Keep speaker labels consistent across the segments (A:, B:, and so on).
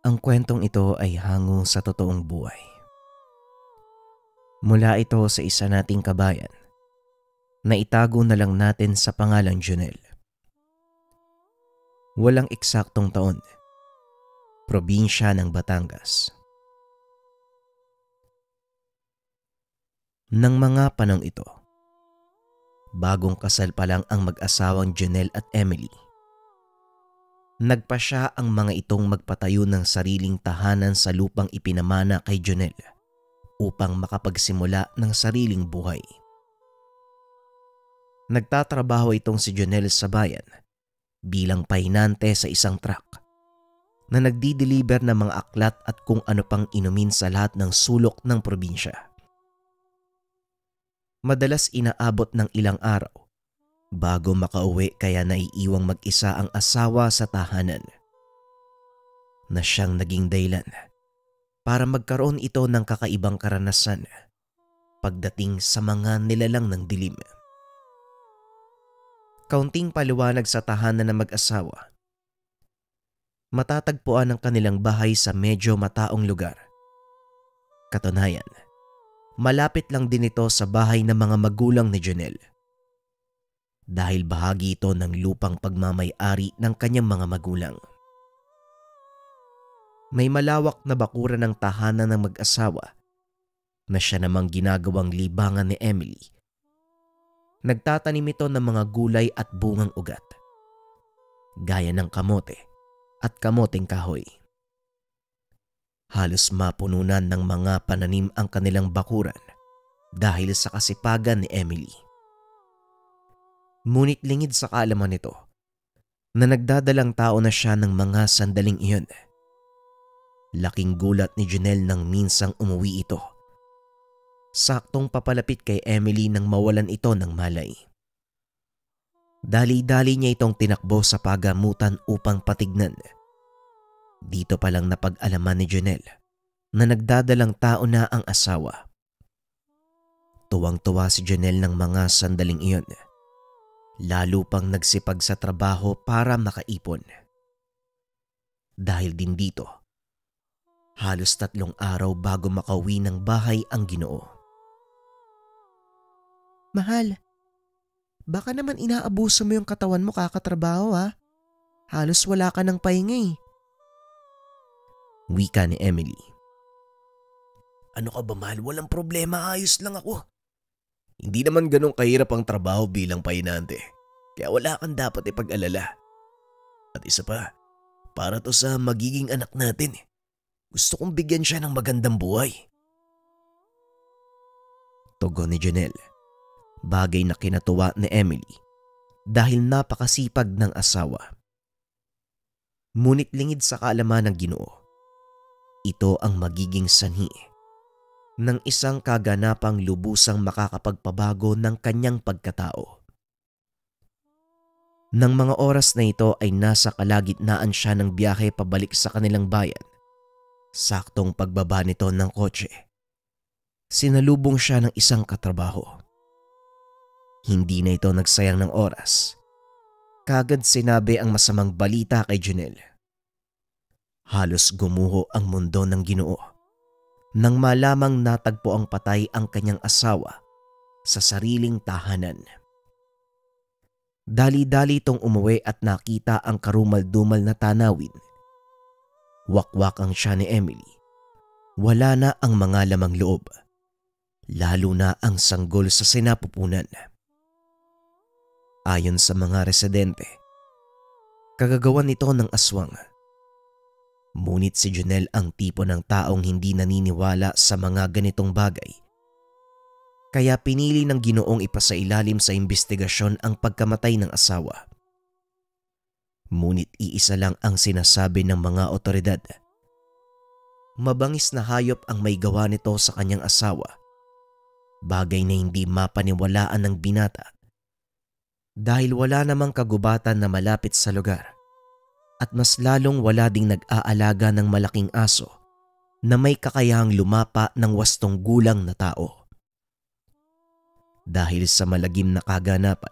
A: Ang kwentong ito ay hango sa totoong buhay. Mula ito sa isa nating kabayan na itago na lang natin sa pangalang Jonel. Walang eksaktong taon, probinsya ng Batangas. Nang mga panahon ito, bagong kasal pa lang ang mag-asawang Jonel at Emily. Nagpasya ang mga itong magpatayo ng sariling tahanan sa lupang ipinamana kay Jonel upang makapagsimula ng sariling buhay. Nagtatrabaho itong si Jonel sa bayan bilang pahinante sa isang truck na nagdi-deliver ng mga aklat at kung ano pang inumin sa lahat ng sulok ng probinsya. Madalas inaabot ng ilang araw bago makauwi, kaya naiiwang mag-isa ang asawa sa tahanan, na siyang naging dahilan para magkaroon ito ng kakaibang karanasan pagdating sa mga nilalang ng dilim. Kaunting paliwanag sa tahanan ng mag-asawa. Matatagpuan ang kanilang bahay sa medyo mataong lugar. Katunayan, malapit lang din ito sa bahay ng mga magulang ni Jonel, dahil bahagi ito ng lupang pagmamay-ari ng kanyang mga magulang. May malawak na bakuran ng tahanan ng mag-asawa na siya namang ginagawang libangan ni Emily. Nagtatanim ito ng mga gulay at bungang ugat, gaya ng kamote at kamoteng kahoy. Halos mapununan ng mga pananim ang kanilang bakuran dahil sa kasipagan ni Emily. Ngunit lingid sa kaalaman nito na nagdadalang tao na siya ng mga sandaling iyon. Laking gulat ni Jonel nang minsang umuwi ito. Saktong papalapit kay Emily nang mawalan ito ng malay. Dali-dali niya itong tinakbo sa pagamutan upang patignan. Dito pa lang napag-alaman ni Jonel na nagdadalang tao na ang asawa. Tuwang-tuwa si Jonel ng mga sandaling iyon. Lalo pang nagsipag sa trabaho para makaipon. Dahil din dito, halos 3 araw bago makauwi ng bahay ang Ginoo. Mahal, baka naman inaabuso mo yung katawan mo kakatrabaho ha? Halos wala ka ng pahinga eh. Wika ni Emily. Ano ka ba mahal? Walang problema, ayos lang ako. Hindi naman ganun kahirap ang trabaho bilang pahinante, kaya wala kang dapat ipag-alala. At isa pa, para to sa magiging anak natin. Gusto kong bigyan siya ng magandang buhay. Tugon ni Jonel, bagay na kinatuwa ni Emily dahil napakasipag ng asawa. Ngunit lingid sa kaalaman ng Ginoo, ito ang magiging sanhi ng isang kaganapang lubusang makakapagpabago ng kanyang pagkatao. Nang mga oras na ito ay nasa kalagitnaan siya ng biyahe pabalik sa kanilang bayan. Saktong pagbaba nito ng kotse, sinalubong siya ng isang katrabaho. Hindi na ito nagsayang ng oras. Kagad sinabi ang masamang balita kay Jonel. Halos gumuho ang mundo ng Ginoo nang malamang natagpo ang patay ang kanyang asawa sa sariling tahanan. Dali-dali itong umuwi at nakita ang karumal-dumal na tanawin. Wakwak ang siya ni Emily. Wala na ang mga lamang loob, lalo na ang sanggol sa sinapupunan. Ayon sa mga residente, kagagawan nito ng aswang. Ngunit si Jonel ang tipo ng taong hindi naniniwala sa mga ganitong bagay. Kaya pinili ng Ginoong ipasailalim sa investigasyon ang pagkamatay ng asawa. Ngunit iisa lang ang sinasabi ng mga otoridad. Mabangis na hayop ang may gawa nito sa kanyang asawa. Bagay na hindi mapaniwalaan ng binata. Dahil wala namang kagubatan na malapit sa lugar. At mas lalong wala ding nag-aalaga ng malaking aso na may kakayahang lumapa ng 8 gulang na tao. Dahil sa malagim na kaganapan,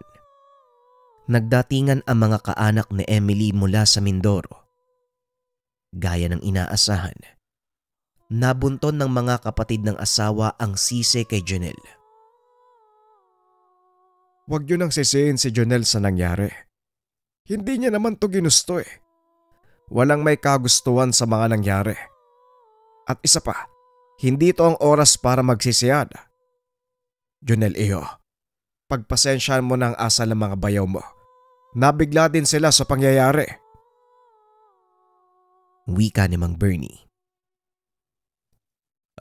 A: nagdatingan ang mga kaanak ni Emily mula sa Mindoro. Gaya ng inaasahan, nabunton ng mga kapatid ng asawa ang sisi kay Jonel.
B: Huwag yun ang sisihin si Jonel sa nangyari. Hindi niya naman to ginusto eh. Walang may kagustuhan sa mga nangyari. At isa pa, hindi to ang oras para magsisiyad. Jonel iyo, pagpasensyahan mo ng asal ng mga bayaw mo. Nabigla din sila sa pangyayari.
A: Wika ni Mang Bernie.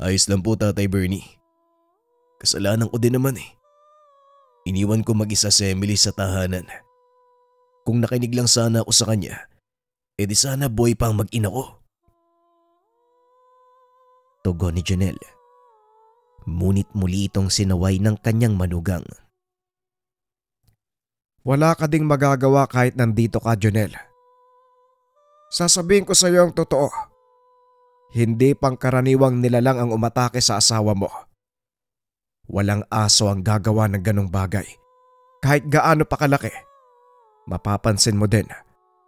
C: Ayos lang po, Tatay Bernie. Kasalanan ko din naman eh. Iniwan ko mag-isa si Emily sa tahanan. Kung nakinig lang sana ako sa kanya, edi sana buhay pa ang mag-ina ko.
A: Tugon ni Jonel. Ngunit muli itong sinaway ng kanyang manugang.
B: Wala ka ding magagawa kahit nandito ka, Jonel. Sasabihin ko sa iyo ang totoo. Hindi pangkaraniwang nilalang ang umatake sa asawa mo. Walang aso ang gagawa ng ganong bagay. Kahit gaano pa kalaki. Mapapansin mo din,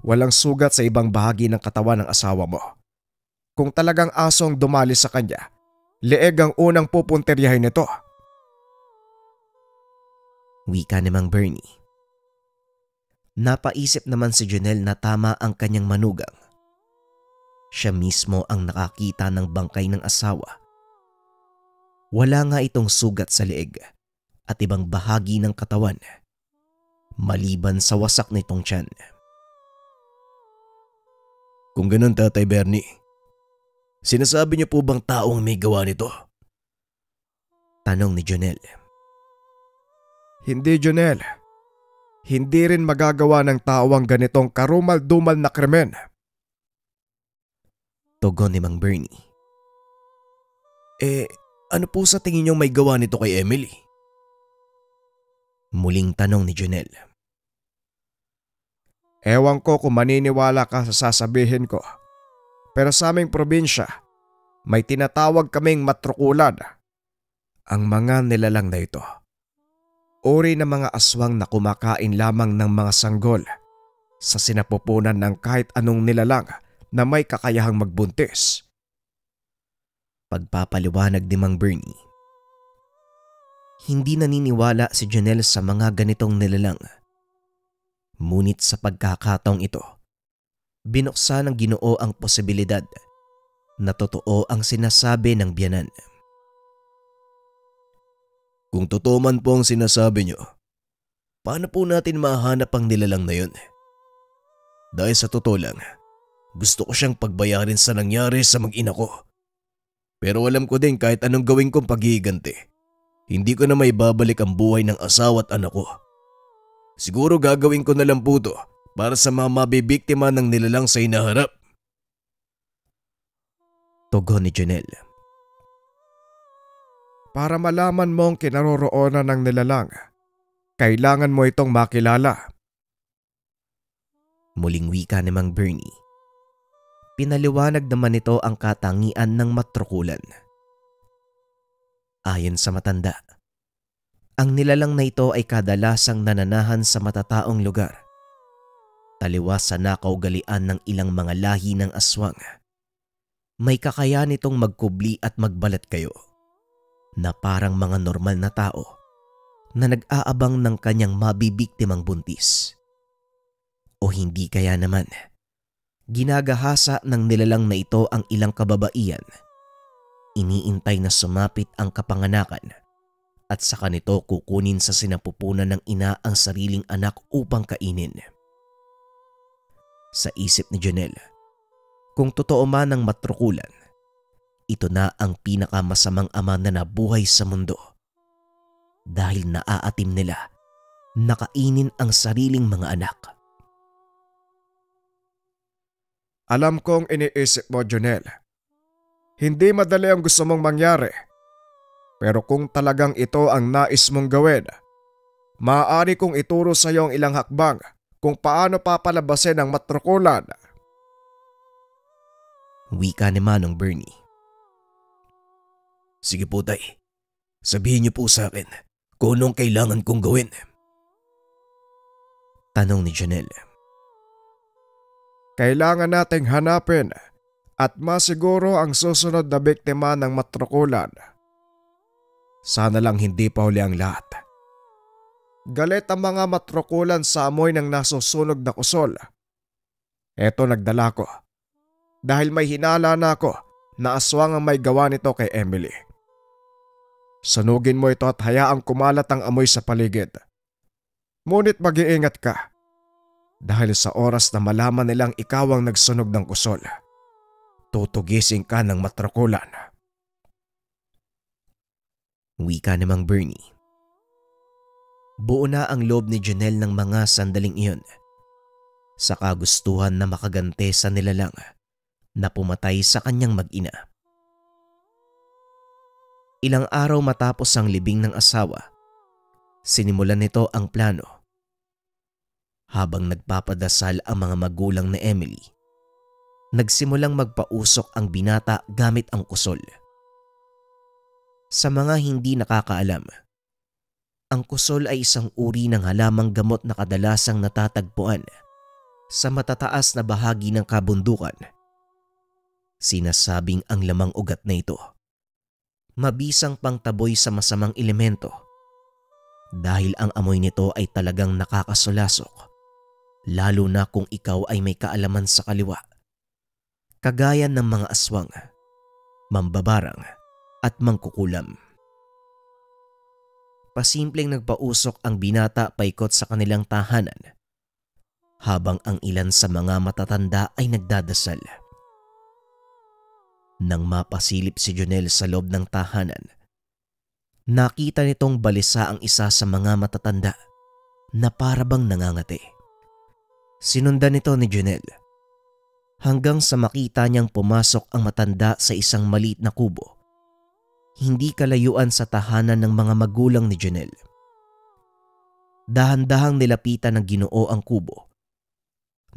B: walang sugat sa ibang bahagi ng katawan ng asawa mo. Kung talagang aso ang dumali sa kanya, leeg ang unang pupunteryahin nito.
A: Wika ni Mang Bernie. Napaisip naman si Jonel na tama ang kanyang manugang. Siya mismo ang nakakita ng bangkay ng asawa. Wala nga itong sugat sa leeg at ibang bahagi ng katawan, maliban sa wasak nitong tiyan.
C: Kung ganun, Tatay Bernie, sinasabi niyo po bang taong may gawa nito?
A: Tanong ni Jonel.
B: Hindi, Jonel. Hindi rin magagawa ng tao ang ganitong karumal-dumal na krimen.
A: Tugon ni Mang Bernie.
C: Ano po sa tingin niyo may gawa nito kay Emily?
A: Muling tanong ni Jonel.
B: Ewan ko kung maniniwala ka sa sasabihin ko. Pero sa aming probinsya, may tinatawag kaming matrukulan. Ang mga nilalang na ito, uri ng mga aswang na kumakain lamang ng mga sanggol sa sinapupunan ng kahit anong nilalang na may kakayahang magbuntis.
A: Pagpapaliwanag ni Mang Bernie. Hindi naniniwala si Jonel sa mga ganitong nilalang. Ngunit sa pagkakataong ito, binuksan ng Ginoo ang posibilidad na totoo ang sinasabi ng biyanan.
C: Kung totoo man po ang sinasabi niyo, paano po natin mahanap ang nilalang na yun? Dahil sa totoo lang, gusto ko siyang pagbayarin sa nangyari sa mag-ina ko. Pero alam ko din kahit anong gawin kong paghihiganti, hindi ko na may babalik ang buhay ng asawa at anak ko. Siguro gagawin ko na lang po to para sa mga mabibiktima ng nilalang sa hinaharap.
A: Tugon ni Jonel.
B: Para malaman mo ang kinaroroonan ng nilalang, kailangan mo itong makilala.
A: Muling wika ni Mang Bernie. Pinaliwanag naman nito ang katangian ng matrukulan. Ayon sa matanda, ang nilalang na ito ay kadalasang nananahan sa matataong lugar. Taliwas sa nakaugalian ng ilang mga lahi ng aswang. May kakayahan nitong magkubli at magbalat kayo na parang mga normal na tao na nag-aabang ng kanyang mabibiktimang buntis. O hindi kaya naman, ginagahasa ng nilalang na ito ang ilang kababaihan. Iniintay na sumapit ang kapanganakan at saka nito kukunin sa sinapupunan ng ina ang sariling anak upang kainin. Sa isip ni Jonel, kung totoo man ang matrukulan, ito na ang pinakamasamang ama na nabuhay sa mundo. Dahil naaatim nila na kainin ang sariling mga anak.
B: Alam kong iniisip mo, Jonel. Hindi madali ang gusto mong mangyari. Pero kung talagang ito ang nais mong gawin, maaari kong ituro sa iyo ang ilang hakbang kung paano papalabasin ang matrukulan.
A: Wika ni Manong Bernie.
C: Sige po, Tay. Sabihin niyo po sa akin kung anong kailangan kong gawin.
A: Tanong ni Jonel.
B: Kailangan nating hanapin at masiguro ang susunod na biktima ng matrokulan. Sana lang hindi pa huli ang lahat. Galit ang mga matrokulan sa amoy ng nasusunog na kusol. Eto nagdala ko dahil may hinala na ako na aswang ang may gawa nito kay Emily. Sunugin mo ito at hayaang kumalat ang amoy sa paligid. Ngunit mag-iingat ka dahil sa oras na malaman nilang ikaw ang nagsunog ng kusol, tutugisin ka ng matrokulan.
A: Wika ni Mang Bernie. Buo na ang loob ni Janelle ng mga sandaling iyon sa kagustuhan na makaganti sa nilalang na pumatay sa kanyang mag-ina. Ilang araw matapos ang libing ng asawa, sinimulan nito ang plano. Habang nagpapadasal ang mga magulang ni Emily, nagsimulang magpausok ang binata gamit ang kusol. Sa mga hindi nakakaalam, ang kusol ay isang uri ng halamang gamot na kadalasang natatagpuan sa matataas na bahagi ng kabundukan. Sinasabing ang lamang ugat na ito mabisang pangtaboy sa masamang elemento dahil ang amoy nito ay talagang nakakasulasok, lalo na kung ikaw ay may kaalaman sa kaliwa, kagaya ng mga aswang, mambabarang at mangkukulam. Pasimpleng nagpausok ang binata paikot sa kanilang tahanan habang ang ilan sa mga matatanda ay nagdadasal. Nang mapasilip si Janelle sa loob ng tahanan, nakita nitong balisa ang isa sa mga matatanda na parabang nangangati. Sinundan nito ni Janelle hanggang sa makita niyang pumasok ang matanda sa isang maliit na kubo, hindi kalayuan sa tahanan ng mga magulang ni Janelle. Dahan-dahang nilapitan ng Ginoo ang kubo.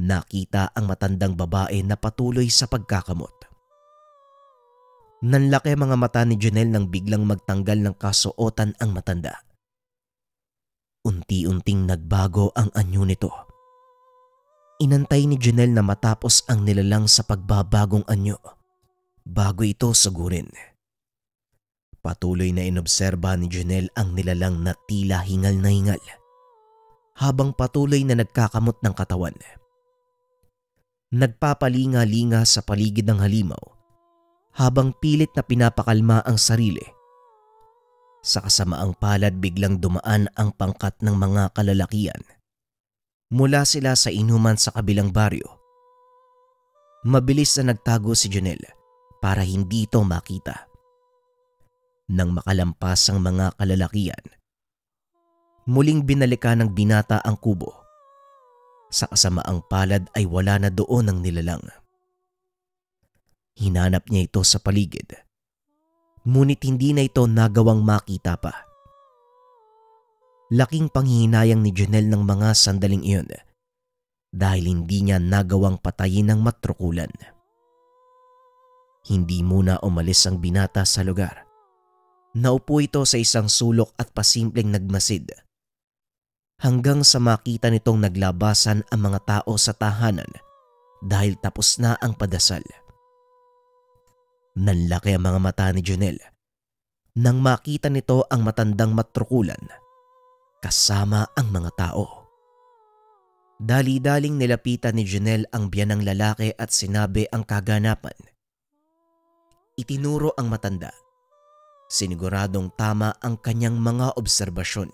A: Nakita ang matandang babae na patuloy sa pagkakamot. Nanlaki mga mata ni Janelle nang biglang magtanggal ng kasuotan ang matanda. Unti-unting nagbago ang anyo nito. Inantay ni Janelle na matapos ang nilalang sa pagbabagong anyo bago ito sugurin. Patuloy na inobserba ni Janelle ang nilalang na tila hingal na hingal habang patuloy na nagkakamot ng katawan. Nagpapalinga-linga sa paligid ng halimaw habang pilit na pinapakalma ang sarili. Sa kasamaang palad biglang dumaan ang pangkat ng mga kalalakian. Mula sila sa inuman sa kabilang baryo. Mabilis na nagtago si Janelle para hindi ito makita. Nang makalampas ang mga kalalakian, muling binalikan ng binata ang kubo. Sa kasamaang palad ay wala na doon ang nilalang. Hinanap niya ito sa paligid, ngunit hindi na ito nagawang makita pa. Laking panghihinayang ni Janelle ng mga sandaling iyon dahil hindi niya nagawang patayin ng matrokulan. Hindi muna umalis ang binata sa lugar. Naupo ito sa isang sulok at pasimpleng nagmasid hanggang sa makita nitong naglabasan ang mga tao sa tahanan dahil tapos na ang padasal. Nanlaki ang mga mata ni Janelle nang makita nito ang matandang matrokulan kasama ang mga tao. Dali-daling nilapitan ni Janelle ang biyanang lalaki at sinabi ang kaganapan. Itinuro ang matanda. Siniguradong tama ang kanyang mga obserbasyon.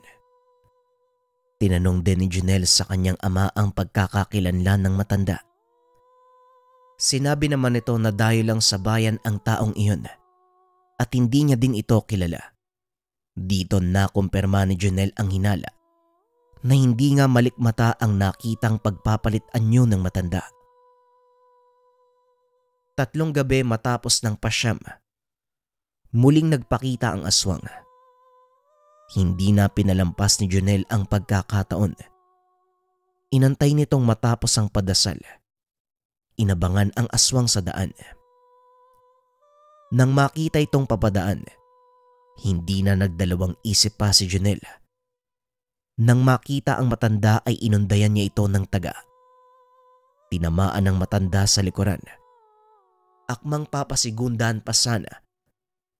A: Tinanong din ni Janelle sa kanyang ama ang pagkakakilanlan ng matanda. Sinabi naman nito na dahil lang sa bayan ang taong iyon at hindi niya din ito kilala. Dito nakumpirma ni Janelle ang hinala na hindi nga malikmata ang nakitang pagpapalit anyo ng matanda. 3 gabi matapos ng pasyam, muling nagpakita ang aswang. Hindi na pinalampas ni Janelle ang pagkakataon. Inantay nitong matapos ang padasal. Inabangan ang aswang sa daan. Nang makita itong papadaan, hindi na nagdalawang isip pa si Janelle. Nang makita ang matanda ay inundayan niya ito ng taga. Tinamaan ng matanda sa likuran. Akmang papasigundahan pa sana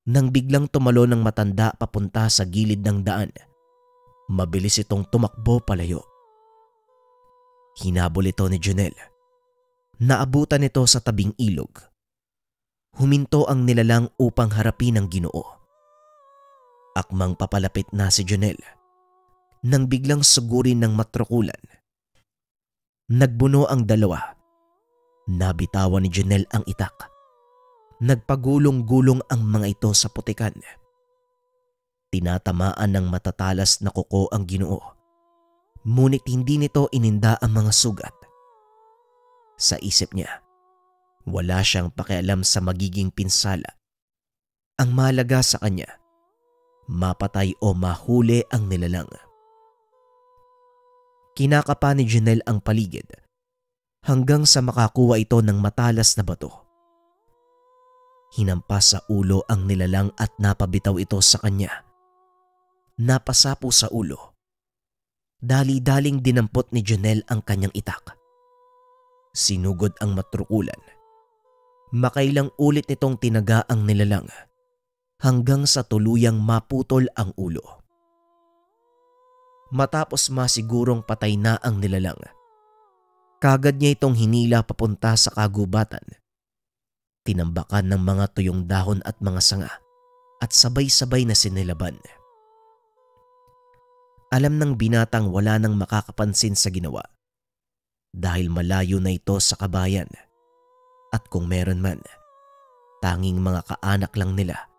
A: nang biglang tumalo ng matanda papunta sa gilid ng daan. Mabilis itong tumakbo palayo. Hinabol ito ni Jonel. Naabutan ito sa tabing ilog. Huminto ang nilalang upang harapin ang Ginoo. Akmang papalapit na si Jonel nang biglang sugurin ng matrukulan. Nagbuno ang dalawa. Nabitawan ni Jonel ang itak. Nagpagulong-gulong ang mga ito sa putikan. Tinatamaan ng matatalas na kuko ang Ginoo. Ngunit hindi nito ininda ang mga sugat. Sa isip niya, wala siyang pakialam sa magiging pinsala. Ang mahalaga sa kanya, mapatay o mahuli ang nilalang. Kinakapa ni Jonel ang paligid hanggang sa makakuha ito ng matalas na bato. Hinampas sa ulo ang nilalang at napabitaw ito sa kanya. Napasapo sa ulo. Dali-daling dinampot ni Jonel ang kanyang itak. Sinugod ang matrukulan. Makailang ulit nitong tinaga ang nilalang hanggang sa tuluyang maputol ang ulo. Matapos masigurong patay na ang nilalang, kagad niya itong hinila papunta sa kagubatan. Tinambakan ng mga tuyong dahon at mga sanga at sabay-sabay na sinilaban. Alam ng binatang wala nang makakapansin sa ginawa dahil malayo na ito sa kabayan at kung meron man, tanging mga kaanak lang nila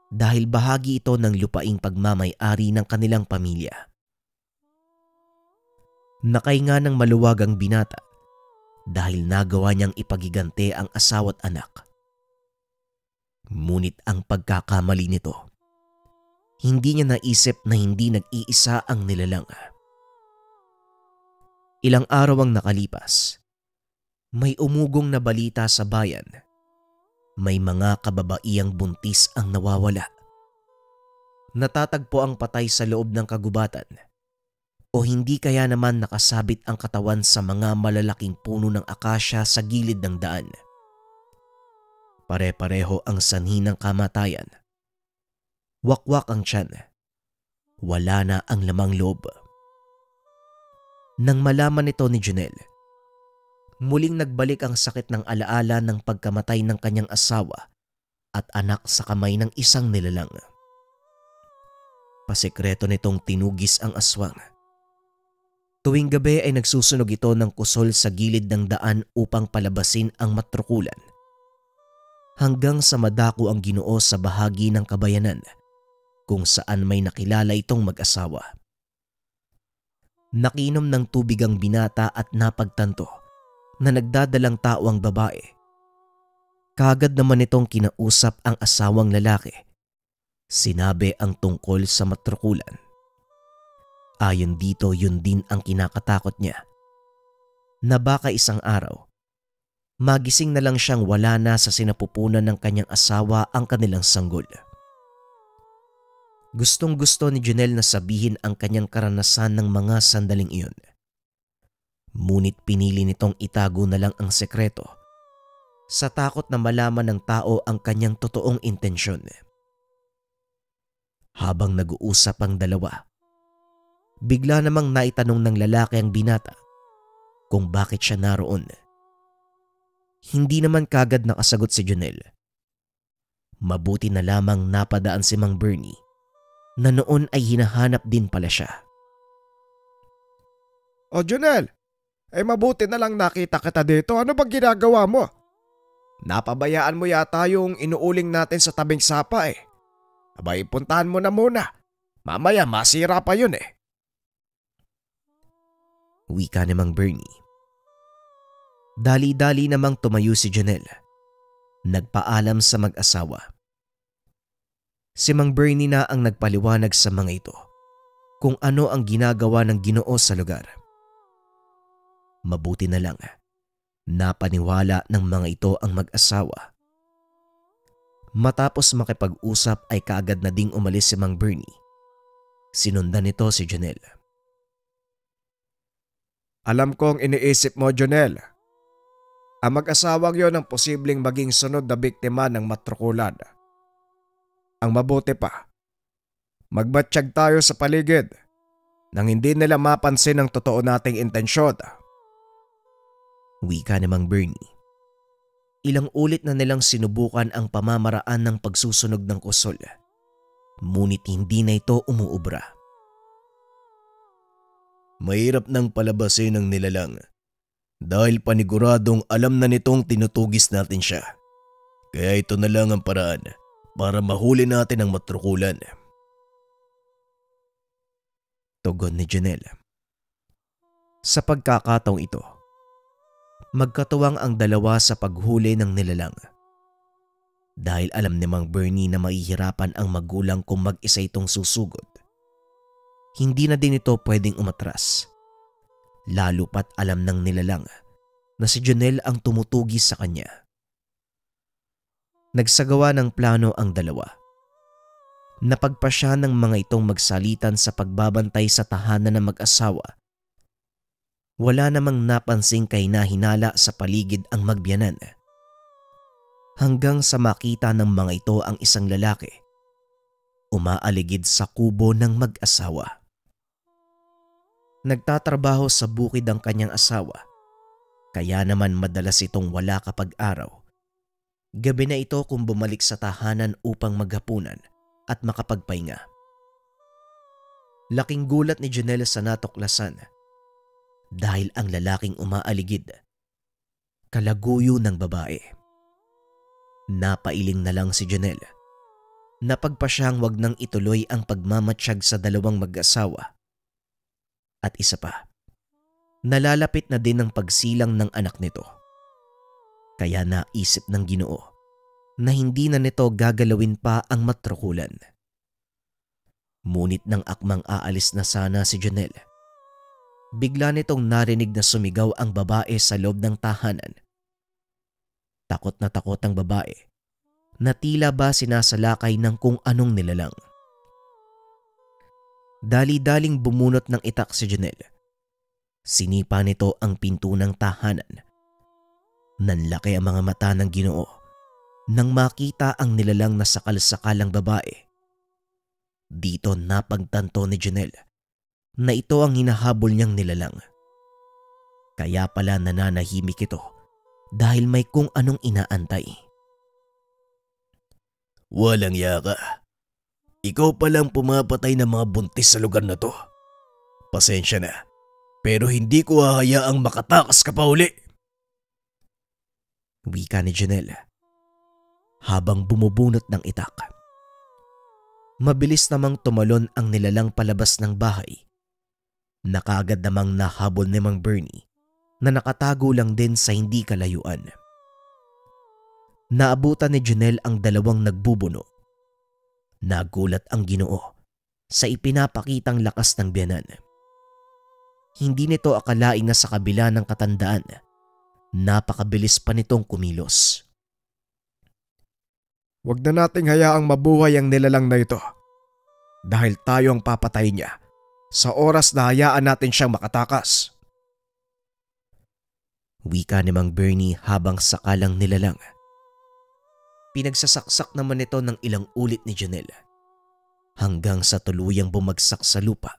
A: dahil bahagi ito ng lupaing pagmamay-ari ng kanilang pamilya. Nakahinga ng maluwag ang binata dahil nagawa niyang ipagigante ang asawa't anak. Ngunit ang pagkakamali nito, hindi niya naisip na hindi nag-iisa ang nilalang. Ilang araw ang nakalipas. May umugong na balita sa bayan. May mga kababaiyang buntis ang nawawala. Natatagpo ang patay sa loob ng kagubatan. O hindi kaya naman nakasabit ang katawan sa mga malalaking puno ng akasya sa gilid ng daan. Pare-pareho ang sanhi ng kamatayan. Wakwak ang tiyan. Wala na ang lamang loob. Nang malaman ito ni Jonel, muling nagbalik ang sakit ng alaala ng pagkamatay ng kanyang asawa at anak sa kamay ng isang nilalang. Pasekreto nitong tinugis ang aswang. Tuwing gabi ay nagsusunog ito ng kusol sa gilid ng daan upang palabasin ang matrukulan. Hanggang sa madako ang Ginoo sa bahagi ng kabayanan kung saan may nakilala itong mag-asawa. Nakinom ng tubig ang binata at napagtanto na nagdadalang tao ang babae. Kagad naman itong kinausap ang asawang lalaki. Sinabi ang tungkol sa matrukulan. Ayon dito, yun din ang kinakatakot niya. Na baka isang araw, magising na lang siyang wala na sa sinapupunan ng kanyang asawa ang kanilang sanggol. Gustong-gusto ni Jonel na sabihin ang kanyang karanasan ng mga sandaling iyon. Ngunit pinili nitong itago na lang ang sekreto sa takot na malaman ng tao ang kanyang totoong intensyon. Habang nag-uusap ang dalawa, bigla namang naitanong ng lalaki ang binata kung bakit siya naroon. Hindi naman kagad nakasagot si Jonel. Mabuti na lamang napadaan si Mang Bernie na noon ay hinahanap din pala siya.
B: O Jonel, ay mabuti na lang nakita kita dito. Ano bang ginagawa mo? Napabayaan mo yata yung inuuling natin sa tabing sapa eh. Abay, puntahan mo na muna. Mamaya masira pa yun eh.
A: Wika ni Mang Bernie. Dali-dali namang tumayo si Jonel. Nagpaalam sa mag-asawa. Si Mang Bernie na ang nagpaliwanag sa mga ito kung ano ang ginagawa ng Ginoo sa lugar. Mabuti na lang, napaniwala ng mga ito ang mag-asawa. Matapos makipag-usap ay kaagad na ding umalis si Mang Bernie. Sinundan nito si Jonel.
B: Alam kong iniisip mo, Jonel. Ang mag-asawang yon ang posibleng maging sunod na biktima ng matrukulan. Ang mabuti pa, magmatsyag tayo sa paligid nang hindi nila mapansin ang totoo nating intensyon.
A: Wika ni Mang Bernie. Ilang ulit na nilang sinubukan ang pamamaraan ng pagsusunog ng kusol, ngunit hindi na ito umuubra.
C: Mahirap nang palabasin ng nilalang dahil paniguradong alam na nitong tinutugis natin siya. Kaya ito na lang ang paraan para mahuli natin ang matrukulan.
A: Tugon ni Janelle. Sa pagkakataong ito, magkatuwang ang dalawa sa paghuli ng nilalang. Dahil alam ni Mang Bernie na mahihirapan ang magulang kung mag-isa itong susugod. Hindi na din ito pwedeng umatras. Lalo pat alam ng nilalang na si Janelle ang tumutugis sa kanya. Nagsagawa ng plano ang dalawa. Napagpasya ng mga itong magsalitan sa pagbabantay sa tahanan ng mag-asawa. Wala namang napansing kahinahinala sa paligid ang magbiyanan. Hanggang sa makita ng mga ito ang isang lalaki, umaaligid sa kubo ng mag-asawa. Nagtatrabaho sa bukid ang kanyang asawa, kaya naman madalas itong wala kapag araw. Gabi na ito kung bumalik sa tahanan upang maghapunan at makapagpahinga. Laking gulat ni Janelle sa natuklasan dahil ang lalaking umaaligid, kalaguyo ng babae. Napailing na lang si Janelle. Napagpasyang wag nang ituloy ang pagmamatsyag sa dalawang mag-asawa. At isa pa, nalalapit na din ang pagsilang ng anak nito. Kaya naisip ng Ginoo na hindi na nito gagalawin pa ang matrukulan. Ngunit nang akmang aalis na sana si Janelle, bigla nitong narinig na sumigaw ang babae sa loob ng tahanan. Takot na takot ang babae na tila ba sinasalakay ng kung anong nilalang. Dali-daling bumunot ng itak si Janelle. Sinipa nito ang pinto ng tahanan. Nanlaki ang mga mata ng Ginoo nang makita ang nilalang na sakal-sakalang babae. Dito napagtanto ni Janelle na ito ang hinahabol niyang nilalang. Kaya pala nananahimik ito dahil may kung anong inaantay.
C: Walang yaka. Ikaw palang pumapatay ng mga buntis sa lugar na to. Pasensya na, pero hindi ko hahayaang makatakas ka pa uli.
A: Wika ni Janelle habang bumubunot ng itak. Mabilis namang tumalon ang nilalang palabas ng bahay. Nakaagad namang nahabol ni Mang Bernie na nakatago lang din sa hindi kalayuan. Naabutan ni Janelle ang dalawang nagbubuno. Nagulat ang Ginoo sa ipinapakitang lakas ng biyanan. Hindi nito akalain na sa kabila ng katandaan, napakabilis pa nitong kumilos.
B: Huwag na nating hayaang mabuhay ang nilalang na ito dahil tayo ang papatay niya sa oras na hayaan natin siyang makatakas.
A: Wika ni Mang Bernie habang sakalang nilalang. Pinagsasaksak naman ito ng ilang ulit ni Janelle hanggang sa tuluyang bumagsak sa lupa.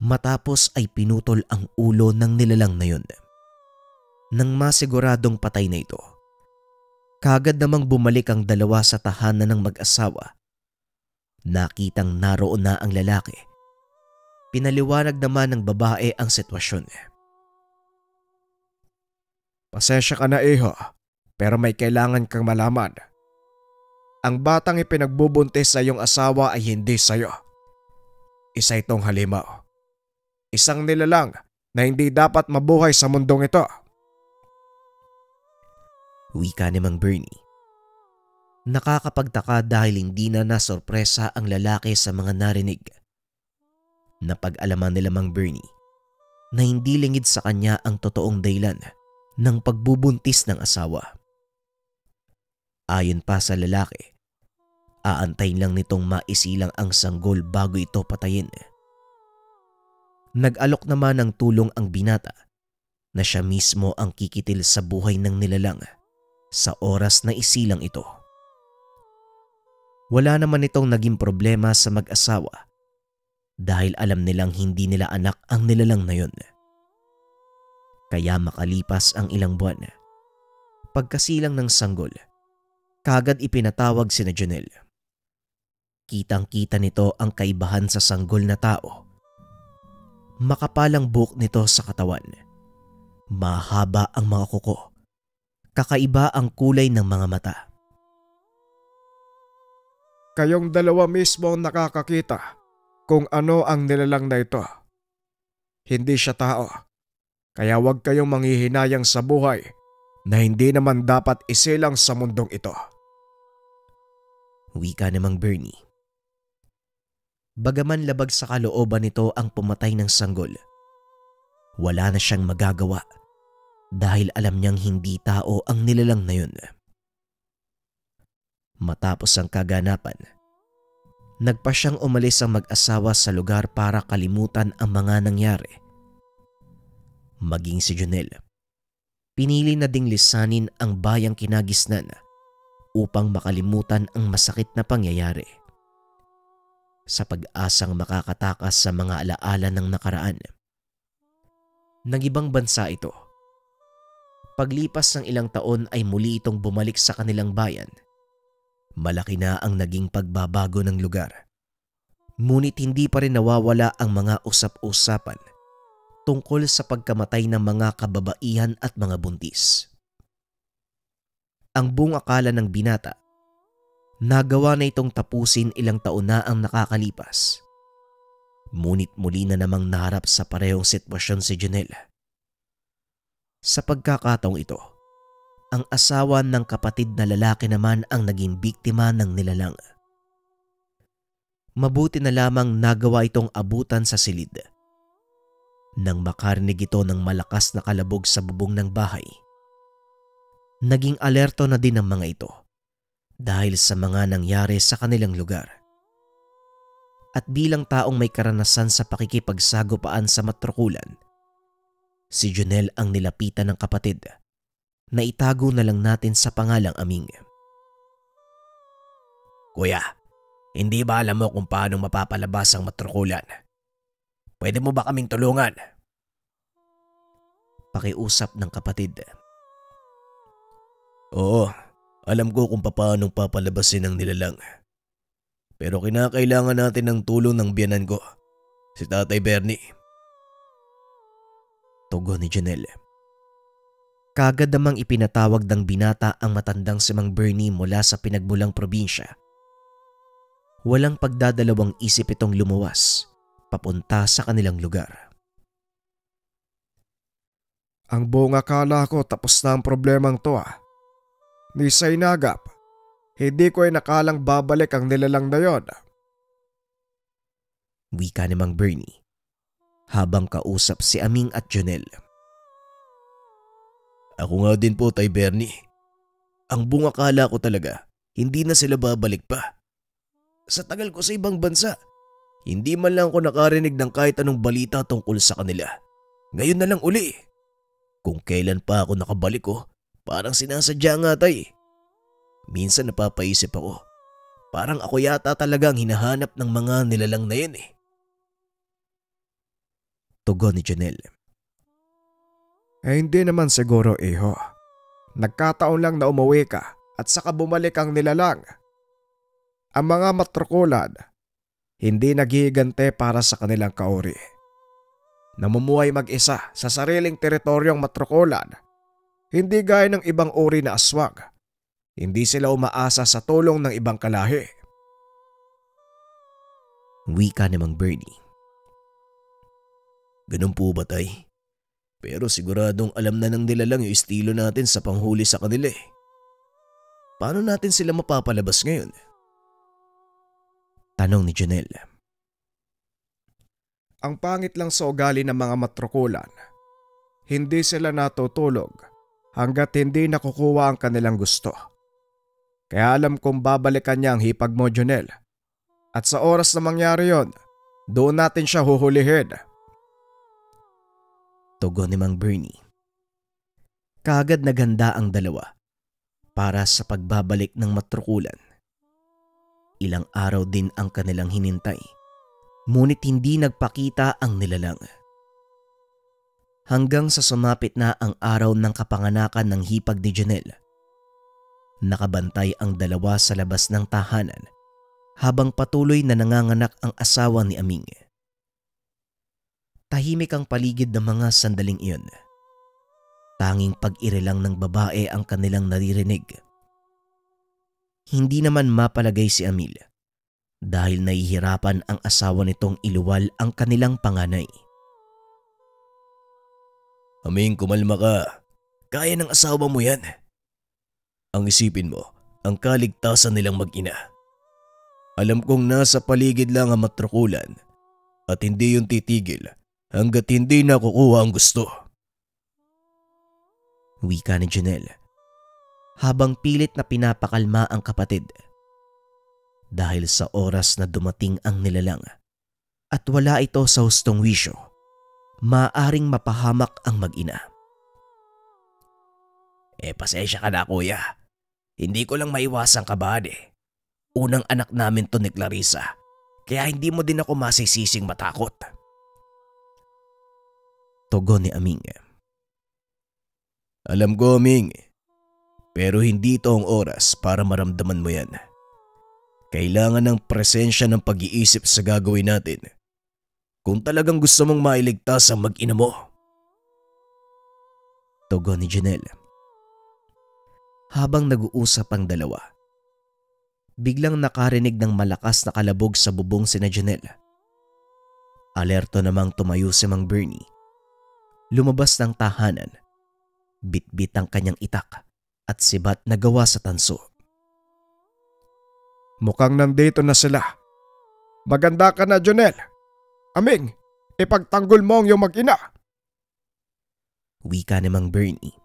A: Matapos ay pinutol ang ulo ng nilalang na yun. Nang masiguradong patay na ito, kagad namang bumalik ang dalawa sa tahanan ng mag-asawa. Nakitang naroon na ang lalaki. Pinaliwanag naman ng babae ang sitwasyon.
B: Pasensya ka na, iho. Pero may kailangan kang malaman. Ang batang ipinagbubuntis sa iyong asawa ay hindi sa'yo. Isa itong halimaw. Isang nilalang na hindi dapat mabuhay sa mundong ito.
A: Wika ni Mang Bernie. Nakakapagtaka dahil hindi na nasorpresa ang lalaki sa mga narinig. Napag-alaman nila Mang Bernie na hindi lingid sa kanya ang totoong dahilan ng pagbubuntis ng asawa. Ayon pa sa lalaki, aantayin lang nitong maisilang ang sanggol bago ito patayin. Nag-alok naman ng tulong ang binata na siya mismo ang kikitil sa buhay ng nilalang sa oras na isilang ito. Wala naman itong naging problema sa mag-asawa dahil alam nilang hindi nila anak ang nilalang na yun. Kaya makalipas ang ilang buwan, pagkasilang ng sanggol, kagad ipinatawag sina Jonel. Kitang-kita nito ang kaibahan sa sanggol na tao. Makapalang buhok nito sa katawan. Mahaba ang mga kuko. Kakaiba ang kulay ng mga mata.
B: Kayong dalawa mismo ang nakakakita kung ano ang nilalang na ito. Hindi siya tao. Kaya huwag kayong manghihinayang sa buhay na hindi naman dapat isilang sa mundong ito.
A: Wika namang Bernie. Bagaman labag sa kalooban nito ang pumatay ng sanggol, wala na siyang magagawa dahil alam niyang hindi tao ang nilalang na yun. Matapos ang kaganapan, nagpa siyang umalis ang mag-asawa sa lugar para kalimutan ang mga nangyari. Maging si Jonel, pinili na ding lisanin ang bayang kinagisnan upang makalimutan ang masakit na pangyayari. Sa pag-asang makakatakas sa mga alaala ng nakaraan. Nag-ibang bansa ito. Paglipas ng ilang taon ay muli itong bumalik sa kanilang bayan. Malaki na ang naging pagbabago ng lugar. Ngunit hindi pa rin nawawala ang mga usap-usapan tungkol sa pagkamatay ng mga kababaihan at mga buntis. Ang buong akala ng binata, nagawa na itong tapusin ilang taon na ang nakakalipas. Ngunit muli na namang naharap sa parehong sitwasyon si Jonel. Sa pagkakataong ito, ang asawa ng kapatid na lalaki naman ang naging biktima ng nilalang. Mabuti na lamang nagawa itong abutan sa silid. Nang makarinig ito ng malakas na kalabog sa bubong ng bahay, naging alerto na din ang mga ito dahil sa mga nangyari sa kanilang lugar. At bilang taong may karanasan sa pakikipagsagupaan sa matrokulan, si Jonel ang nilapitan ng kapatid na itago na lang natin sa pangalang Aming.
C: Kuya, hindi ba alam mo kung paano mapapalabas ang matrokulan? Pwede mo ba kaming tulungan?
A: Pakiusap ng kapatid.
C: Oo, alam ko kung paano papalabasin ang nilalang. Pero kinakailangan natin ng tulong ng biyanan ko, si Tatay Bernie.
A: Tugon ni Jonel. Kagad namang ipinatawag ng binata ang matandang si Mang Bernie mula sa pinagmulang probinsya. Walang pagdadalawang isip itong lumuwas papunta sa kanilang lugar.
B: Ang buong akala ko tapos na ang problemang to Ni Sainagap, hindi ko ay nakalang babalik ang nilalang na yon.
A: Wika ni Mang Bernie habang kausap si Aming at Jonel.
C: Ako nga din po, Tay Bernie. Ang buong akala ko talaga, hindi na sila babalik pa. Sa tagal ko sa ibang bansa, hindi man lang ako nakarinig ng kahit anong balita tungkol sa kanila. Ngayon na lang uli. Kung kailan pa ako nakabalik parang sinasadya nga, Tay. Minsan napapaisip ako, parang ako yata talagang hinahanap ng mga nilalang na yun
A: Tugon ni Jonel.
B: Hindi naman siguro, iho. Nagkataon lang na umuwi ka at saka bumalik ang nilalang. Ang mga matrokulan, hindi naghihigante para sa kanilang kauri. Namumuhay mag-isa sa sariling teritoryong matrokulan, hindi gaya ng ibang uri na aswang. Hindi sila umaasa sa tulong ng ibang kalahi.
A: Wika ni Mang Bernie.
C: Ganun po ba, Tay? Pero siguradong alam na ng nilalang yung estilo natin sa panghuli sa kanila Paano natin sila mapapalabas ngayon?
A: Tanong ni Jonel.
B: Ang pangit lang sa ugali ng mga matrokulan. Hindi sila natutulog hanggat hindi nakukuha ang kanilang gusto. Kaya alam kong babalikan niya ang hipag mo, Jonel. At sa oras na mangyari yon, doon natin siya huhulihin.
A: Tugon ni Mang Bernie Kaagad naghanda ang dalawa para sa pagbabalik ng matrukulan. Ilang araw din ang kanilang hinintay, ngunit hindi nagpakita ang nilalang. Hanggang sa sumapit na ang araw ng kapanganakan ng hipag ni Janelle, nakabantay ang dalawa sa labas ng tahanan habang patuloy na nanganganak ang asawa ni Aming. Tahimik ang paligid ng mga sandaling iyon. Tanging pag-iri lang ng babae ang kanilang naririnig. Hindi naman mapalagay si Amil dahil nahihirapan ang asawa nitong iluwal ang kanilang panganay.
C: Aming, kumalma ka. Kaya ng asawa mo yan. Ang isipin mo, ang kaligtasan nilang mag-ina. Alam kong nasa paligid lang ang matrukulan at hindi yung titigil hanggat hindi nakukuha ang gusto.
A: Wika ni Janelle habang pilit na pinapakalma ang kapatid. Dahil sa oras na dumating ang nilalang at wala ito sa hustong wisyo, maaring mapahamak ang mag-ina.
C: Pasensya ka na kuya. Hindi ko lang maiwasang kabahan eh. Unang anak namin to ni Clarissa, kaya hindi mo din ako masisising matakot.
A: Tugon ni Aming.
C: Alam ko, Aming. Pero hindi ito ang oras para maramdaman mo yan. Kailangan ng presensya ng pag-iisip sa gagawin natin. Kung talagang gusto mong mailigtas ang mag-ina mo.
A: Tugon ni Janelle. Habang nag-uusap ang dalawa, biglang nakarinig ng malakas na kalabog sa bubong sina Janelle. Alerto namang tumayo si Mang Bernie. Lumabas ng tahanan, bitbit ang kanyang itak at sibat na gawa sa tanso.
B: Mukhang nandito na sila. Maganda ka na, Janelle. Aming, ipagtanggol mo ang iyong mag-ina.
A: Wika ni Mang Bernie.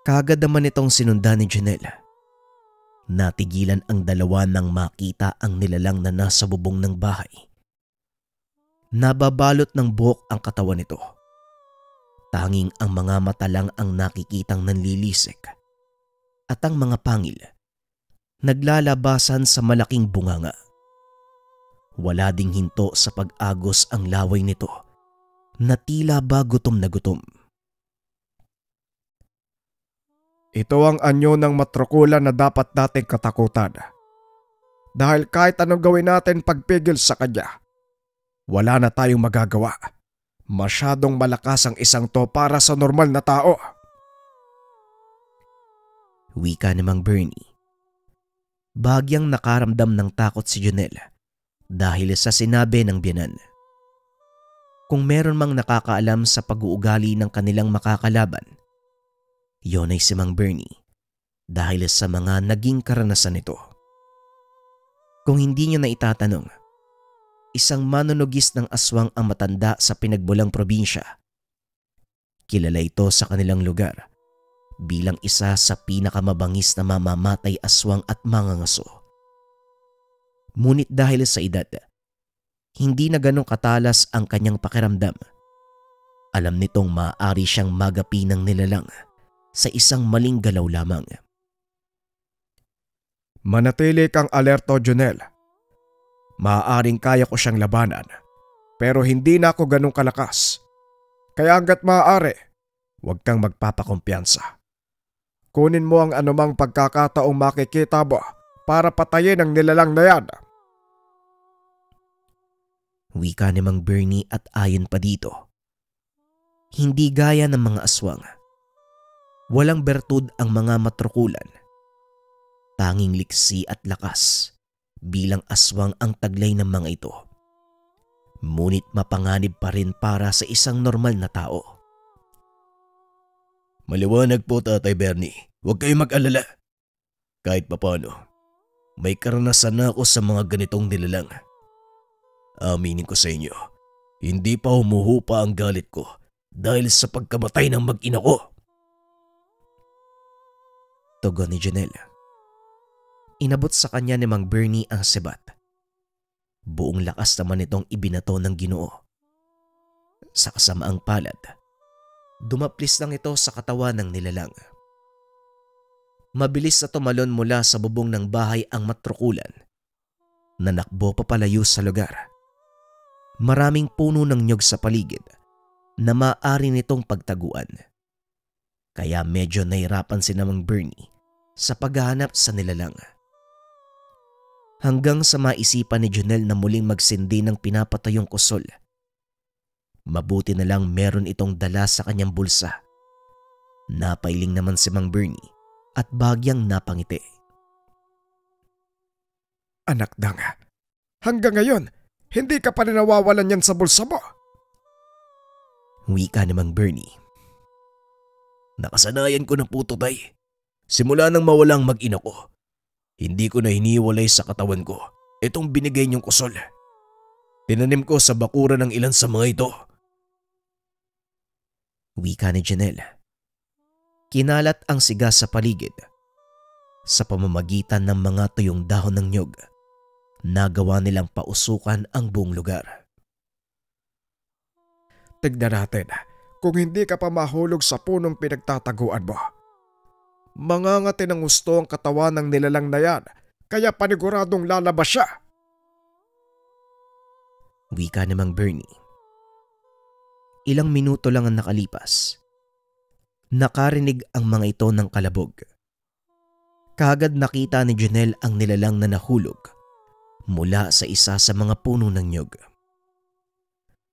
A: Kaagad naman itong sinundan ni Janelle. Natigilan ang dalawa nang makita ang nilalang na nasa bubong ng bahay. Nababalot ng buhok ang katawan nito. Tanging ang mga mata lang ang nakikitang nanlilisik at ang mga pangil naglalabasan sa malaking bunganga. Wala ding hinto sa pag-agos ang laway nito na tila ba gutom na gutom.
B: Ito ang anyo ng matrukulan na dapat nating katakutan. Dahil kahit anong gawin natin pagpigil sa kanya, wala na tayong magagawa. Masyadong malakas ang isang to para sa normal na tao.
A: Wika ni Mang Bernie. Bagyang nakaramdam ng takot si Janelle dahil sa sinabi ng biyanan. Kung meron mang nakakaalam sa pag-uugali ng kanilang makakalaban, yon ay si Mang Bernie dahil sa mga naging karanasan nito. Kung hindi niyo na itatanong, isang manunugis ng aswang ang matanda sa pinagmulang probinsya. Kilala ito sa kanilang lugar bilang isa sa pinakamabangis na mamamatay aswang at mangangaso. Ngunit dahil sa edad, hindi na ganong katalas ang kanyang pakiramdam. Alam nitong maaari siyang magapi ng nilalang sa isang maling galaw lamang.
B: Manatili kang alerto, Janelle. Maaaring kaya ko siyang labanan, pero hindi na ako ganong kalakas. Kaya hanggat maaari, huwag kang magpapakumpiyansa. Kunin mo ang anumang pagkakataong makikita mo para patayin ang nilalang na yan.
A: Wika ni Mang Bernie at ayon pa dito. Hindi gaya ng mga aswang. Walang bertud ang mga matrukulan. Tanging liksi at lakas bilang aswang ang taglay ng mga ito. Ngunit mapanganib pa rin para sa isang normal na tao.
C: Maliwanag po, Tatay Bernie. Huwag kayong mag-alala. Kahit papano, may karanasan na ako sa mga ganitong nilalang. Aminin ko sa inyo, hindi pa humuhupa ang galit ko dahil sa pagkamatay ng mag-ina ko.
A: Tugon ni Janelle. Inabot sa kanya ni Mang Bernie ang sebat. Buong lakas naman itong ibinato ng Ginoo. Sa kasamaang palad, Dumaplis lang ito sa katawan ng nilalang. Mabilis na tumalon mula sa bubong ng bahay ang matrukulan. Nanakbo papalayo sa lugar. Maraming puno ng nyog sa paligid na maaari nitong pagtaguan. Kaya medyo nahirapan si Mang Bernie sa paghahanap sa nilalang. Hanggang sa maisipan ni Jonel na muling magsindi ng pinapatayong kusol. Mabuti na lang meron itong dala sa kanyang bulsa. Napailing naman si Mang Bernie at bagyang napangiti.
B: Anak dang, hanggang ngayon, hindi ka pa rin nawawalan yan sa bulsa mo.
A: Wika ni Mang Bernie.
C: Nakasanayan ko na po to, tay. Simula nang mawalang mag-ina ko, hindi ko na hiniwalay sa katawan ko itong binigay niyong kusol. Tinanim ko sa bakuran ng ilan sa mga ito.
A: Wika ni Janelle. Kinalat ang siga sa paligid. Sa pamamagitan ng mga tuyong dahon ng nyog, nagawa nilang pausukan ang buong lugar.
B: Tignan natin kung hindi ka pa mahulog sa punong pinagtataguan mo. Mangangati ng gusto ang katawan ng nilalang na yan, kaya paniguradong lalabas siya.
A: Wika ni Mang Bernie. Ilang minuto lang ang nakalipas. Nakarinig ang mga ito ng kalabog. Kaagad nakita ni Janelle ang nilalang na nahulog mula sa isa sa mga puno ng nyog.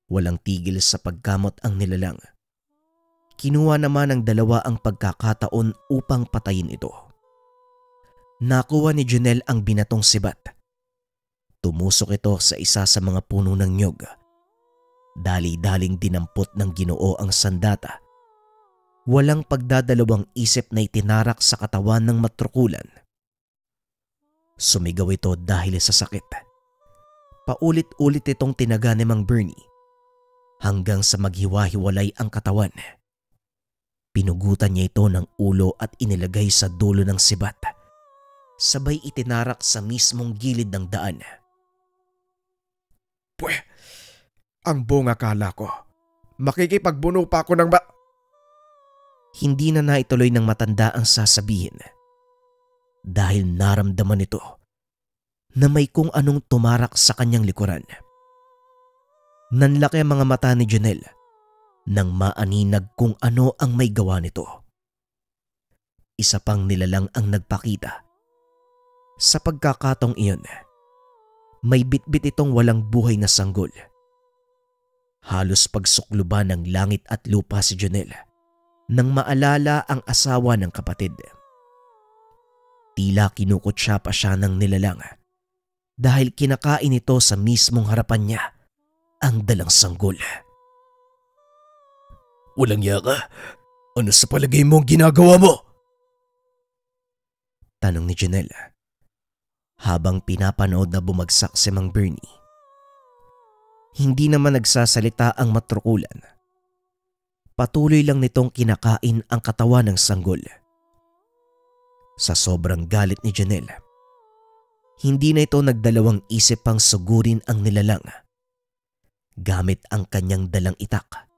A: Walang tigil sa pagkamot ang nilalang. Kinuha naman ng dalawa ang pagkakataon upang patayin ito. Nakuha ni Janelle ang binatong sibat. Tumusok ito sa isa sa mga puno ng nyog. Dali-daling dinampot ng Ginoo ang sandata. Walang pagdadalawang isip na itinarak sa katawan ng matrukulan. Sumigaw ito dahil sa sakit. Paulit-ulit itong tinaga ni Mang Bernie hanggang sa maghiwa-hiwalay ang katawan. Pinugutan niya ito ng ulo at inilagay sa dulo ng sibat. Sabay itinarak sa mismong gilid ng daan.
B: Ang buong akala ko, makikipagbuno pa ako ng
A: Hindi na naituloy ng matanda ang sasabihin dahil naramdaman ito na may kung anong tumarak sa kanyang likuran. Nanlaki ang mga mata ni Janelle nang maaninag kung ano ang may gawa nito. Isa pang nilalang ang nagpakita. Sa pagkakataong iyon, may bitbit itong walang buhay na sanggol. Halos pagsukluban ng langit at lupa si Janelle nang maalala ang asawa ng kapatid. Tila kinukutsa pa siya ng nilalang dahil kinakain ito sa mismong harapan niya ang dalang sanggol.
C: Walang yaka? Ano sa palagay mo ang ginagawa mo?
A: Tanong ni Janelle habang pinapanood na bumagsak si Mang Bernie. Hindi naman nagsasalita ang matrukulan. Patuloy lang nitong kinakain ang katawan ng sanggol. Sa sobrang galit ni Janelle, hindi na ito nagdalawang isip pang sugurin ang nilalang gamit ang kanyang dalang itak.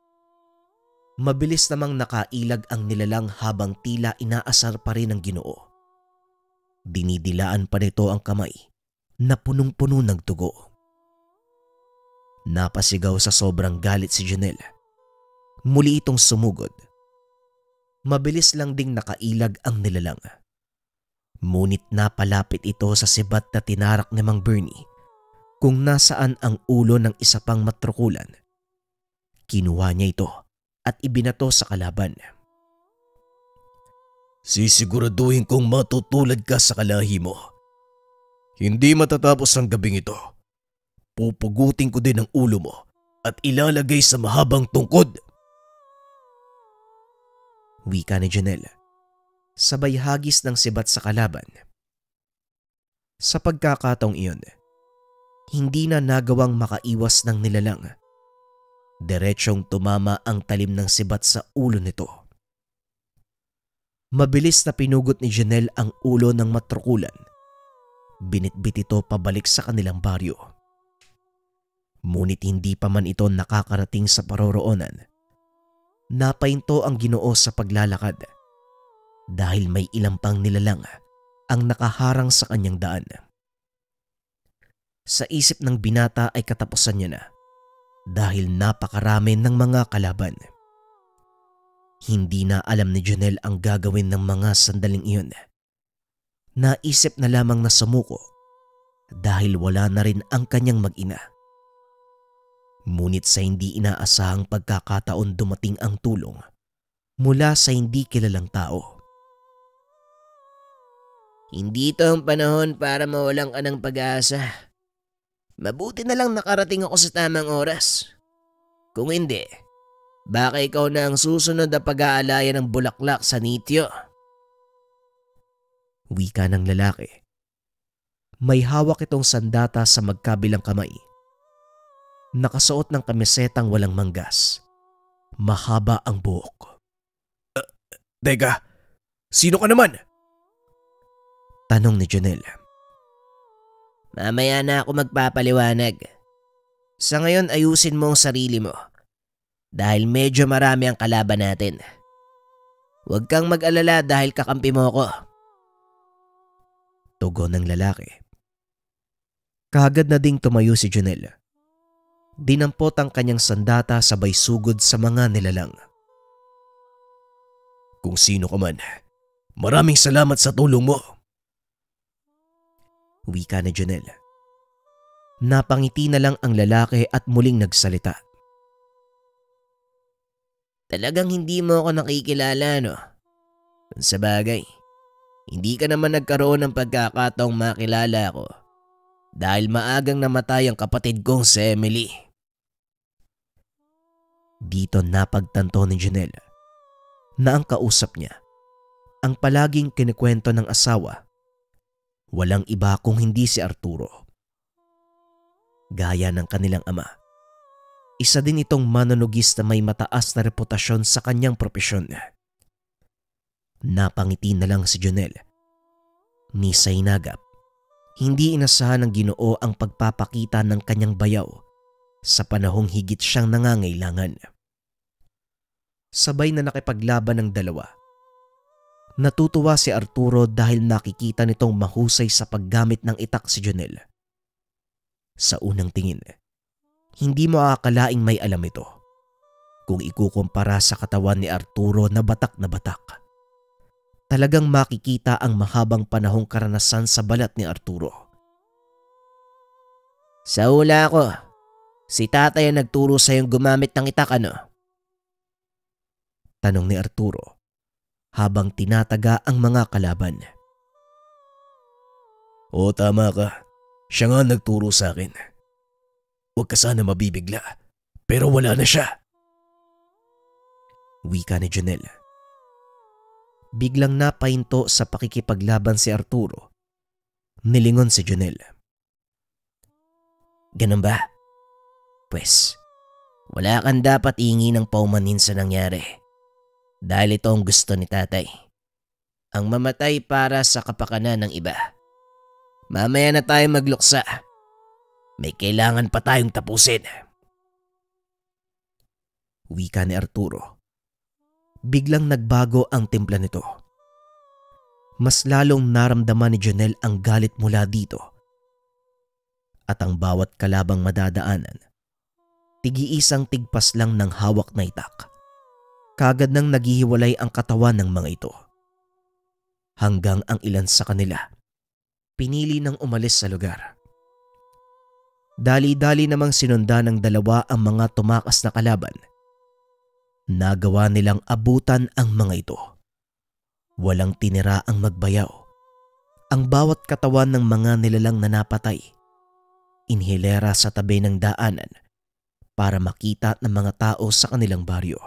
A: Mabilis namang nakailag ang nilalang habang tila inaasar pa rin ng Ginoo. Dinidilaan pa nito ang kamay na punong-puno ng dugo. Napasigaw sa sobrang galit si Janelle. Muli itong sumugod. Mabilis lang ding nakailag ang nilalang. Ngunit napalapit ito sa sibat na tinarak ni Mang Bernie kung nasaan ang ulo ng isa pang matrukulan. Kinuha niya ito at ibinato sa kalaban.
C: Sisiguraduhin kong matutulad ka sa kalahi mo. Hindi matatapos ang gabing ito. Pupugutin ko din ang ulo mo at ilalagay sa mahabang tungkod.
A: Wika ni Janelle, sabay hagis ng sibat sa kalaban. Sa pagkakataong iyon, hindi na nagawang makaiwas ng nilalang. Diretsyong tumama ang talim ng sibat sa ulo nito. Mabilis na pinugot ni Janelle ang ulo ng matrukulan. Binitbit ito pabalik sa kanilang baryo. Ngunit hindi pa man ito nakakarating sa paroroonan Napahinto ang Ginoo sa paglalakad dahil may ilang pang nilalang ang nakaharang sa kanyang daan. Sa isip ng binata ay katapusan niya na dahil napakarami ng mga kalaban. Hindi na alam ni Jonel ang gagawin ng mga sandaling iyon. Naisip na lamang na sumuko dahil wala na rin ang kanyang mag-ina. Ngunit sa hindi inaasahang pagkakataon dumating ang tulong mula sa hindi kilalang tao.
C: Hindi ito ang panahon para mawalan ka ng pag-asa. Mabuti na lang nakarating ako sa tamang oras. Kung hindi, baka ikaw na ang susunod na pag-aalaya ng bulaklak sa nityo.
A: Wika ng lalaki. May hawak itong sandata sa magkabilang kamay. Nakasuot ng kamisetang walang manggas. Mahaba ang buhok.
B: Teka, sino ka naman?
A: Tanong ni Jonel.
C: Mamaya na ako magpapaliwanag. Sa ngayon ayusin mo ang sarili mo. Dahil medyo marami ang kalaban natin. Huwag kang mag-alala dahil kakampi mo ako.
A: Tugon ng lalaki. Kaagad na ding tumayo si Jonel. Dinampot ang kanyang sandata sabay sugod sa mga nilalang.
C: Kung sino ka man, maraming salamat sa tulong mo.
A: Wika ni Jonel. Napangiti na lang ang lalaki at muling nagsalita.
C: Talagang hindi mo ako nakikilala, no? Sa bagay, hindi ka naman nagkaroon ng pagkakataong makilala ako dahil maagang namatay ang kapatid kong si Emily.
A: Dito napagtanto ni Jonel na ang kausap niya, ang palaging kinikwento ng asawa, walang iba kung hindi si Arturo. Gaya ng kanilang ama, isa din itong manunugis na may mataas na reputasyon sa kanyang propesyon. Napangiti na lang si Jonel. Ni sa hinagap, hindi inasahan ng Ginoo ang pagpapakita ng kanyang bayaw sa panahong higit siyang nangangailangan. Sabay na nakipaglaban ng dalawa. Natutuwa si Arturo dahil nakikita nitong mahusay sa paggamit ng itak si Jonel. Sa unang tingin, hindi mo aakalaing may alam ito kung ikukumpara sa katawan ni Arturo na batak na batak. Talagang makikita ang mahabang panahong karanasan sa balat ni Arturo.
C: Sa hula ko, si tatay ang nagturo sa iyong gumamit ng itak, ano?
A: Tanong ni Arturo habang tinataga ang mga kalaban.
C: Oo, tama ka. Siya nga nagturo sa akin. Huwag ka sana mabibigla, pero wala na siya.
A: Wika ni Jonel. Biglang napahinto sa pakikipaglaban si Arturo. Nilingon si Jonel.
C: Ganun ba? Pwes, wala kang dapat iingi ng paumanin sa nangyari. Dahil ito ang gusto ni tatay. Ang mamatay para sa kapakanan ng iba. Mamaya na tayo magluksa. May kailangan pa tayong tapusin.
A: Wika ni Arturo. Biglang nagbago ang timpla nito. Mas lalong naramdaman ni Jonel ang galit mula dito. At ang bawat kalabang madadaanan, tig-iisang tigpas lang ng hawak na itak. Kagad nang naghihiwalay ang katawan ng mga ito. Hanggang ang ilan sa kanila pinili ng umalis sa lugar. Dali-dali namang sinundan ng dalawa ang mga tumakas na kalaban. Nagawa nilang abutan ang mga ito. Walang tinira ang magbayaw. Ang bawat katawan ng mga nilalang na napatay, inhilera sa tabi ng daanan para makita ng mga tao sa kanilang baryo.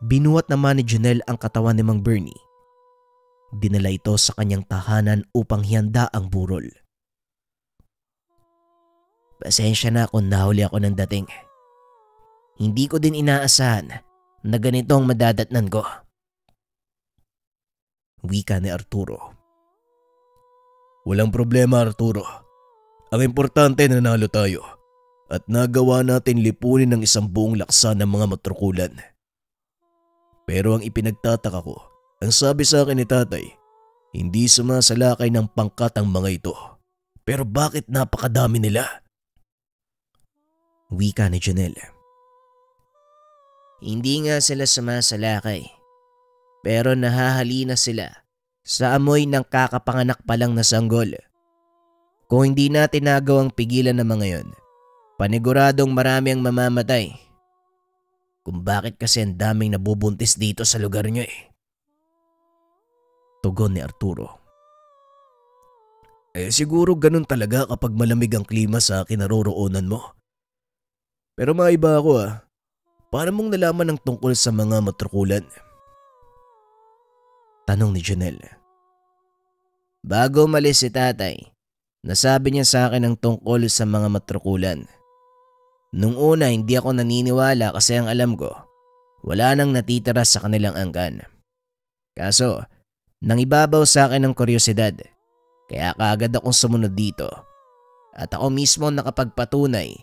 A: Binuhat naman ni Jonel ang katawan ni Mang Bernie. Dinala ito sa kanyang tahanan upang hihanda ang burol.
C: Pasensya na kung nahuli ako ng dating. Hindi ko din inaasahan na ganito ang madadatnan ko.
A: Wika ni Arturo.
C: Walang problema, Arturo. Ang importante nanalo tayo. at nagawa natin lipunin ng isang buong laksa ng mga matrukulan. Pero ang ipinagtataka ko, ang sabi sa akin ni tatay, hindi sumasalakay ng pangkat ang mga ito. Pero bakit napakadami nila?
A: Wika ni Janelle.
D: Hindi nga sila sumasalakay, pero nahahalina sila sa amoy ng kakapanganak pa lang na sanggol. Kung hindi natin nagawang pigilan ng mga yon, paniguradong marami ang mamamatay. Kung bakit kasi ang daming nabubuntis dito sa lugar nyo eh.
A: Tugon ni Arturo.
C: Siguro ganun talaga kapag malamig ang klima sa kinaroroonan mo. Pero maiba ako Paano mong nalaman ang tungkol sa mga matrukulan?
A: Tanong ni Janelle.
D: Bago umalis si tatay, nasabi niya sa akin ang tungkol sa mga matrukulan. Nung una hindi ako naniniwala kasi ang alam ko, wala nang natitira sa kanilang angkan. Kaso, nangibabaw sa akin ng kuryosidad, kaya kaagad akong sumunod dito. At ako mismo nakapagpatunay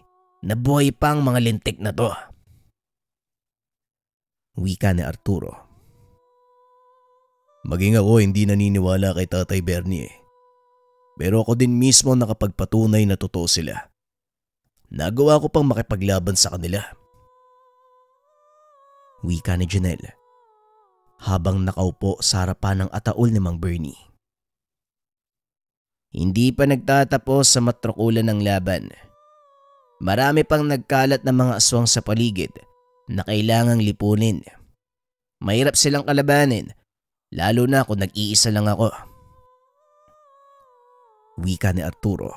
D: na buhay pa ang mga lintik na to.
A: Wika ni Arturo.
C: Maging ako hindi naniniwala kay Tatay Bernie Pero ako din mismo nakapagpatunay na totoo sila. Nagawa ko pang makipaglaban sa kanila.
A: Wika ni Janelle habang nakaupo sa harapan ng ataol ni Mang Bernie.
D: Hindi pa nagtatapos sa matrukulan ng laban. Marami pang nagkalat na mga aswang sa paligid na kailangang lipunin. Mahirap silang kalabanin, lalo na kung nag-iisa lang ako.
A: Wika ni Arturo.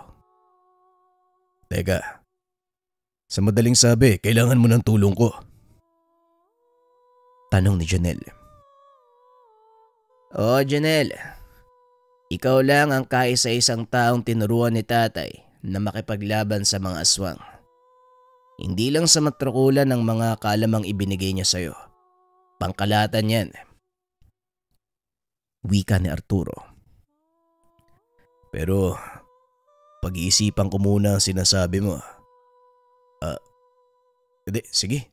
C: Teka, sa madaling sabi, kailangan mo ng tulong ko.
A: Tanong ni Janelle.
D: Oo, Janelle. Ikaw lang ang kaisa-isang taong tinuruan ni tatay na makipaglaban sa mga aswang. Hindi lang sa matrukulan ng mga kalamang ibinigay niya sa'yo. Pangkalatan yan.
A: Wika ni Arturo.
C: Pero pag-iisipan ko muna ang sinasabi mo. Sige.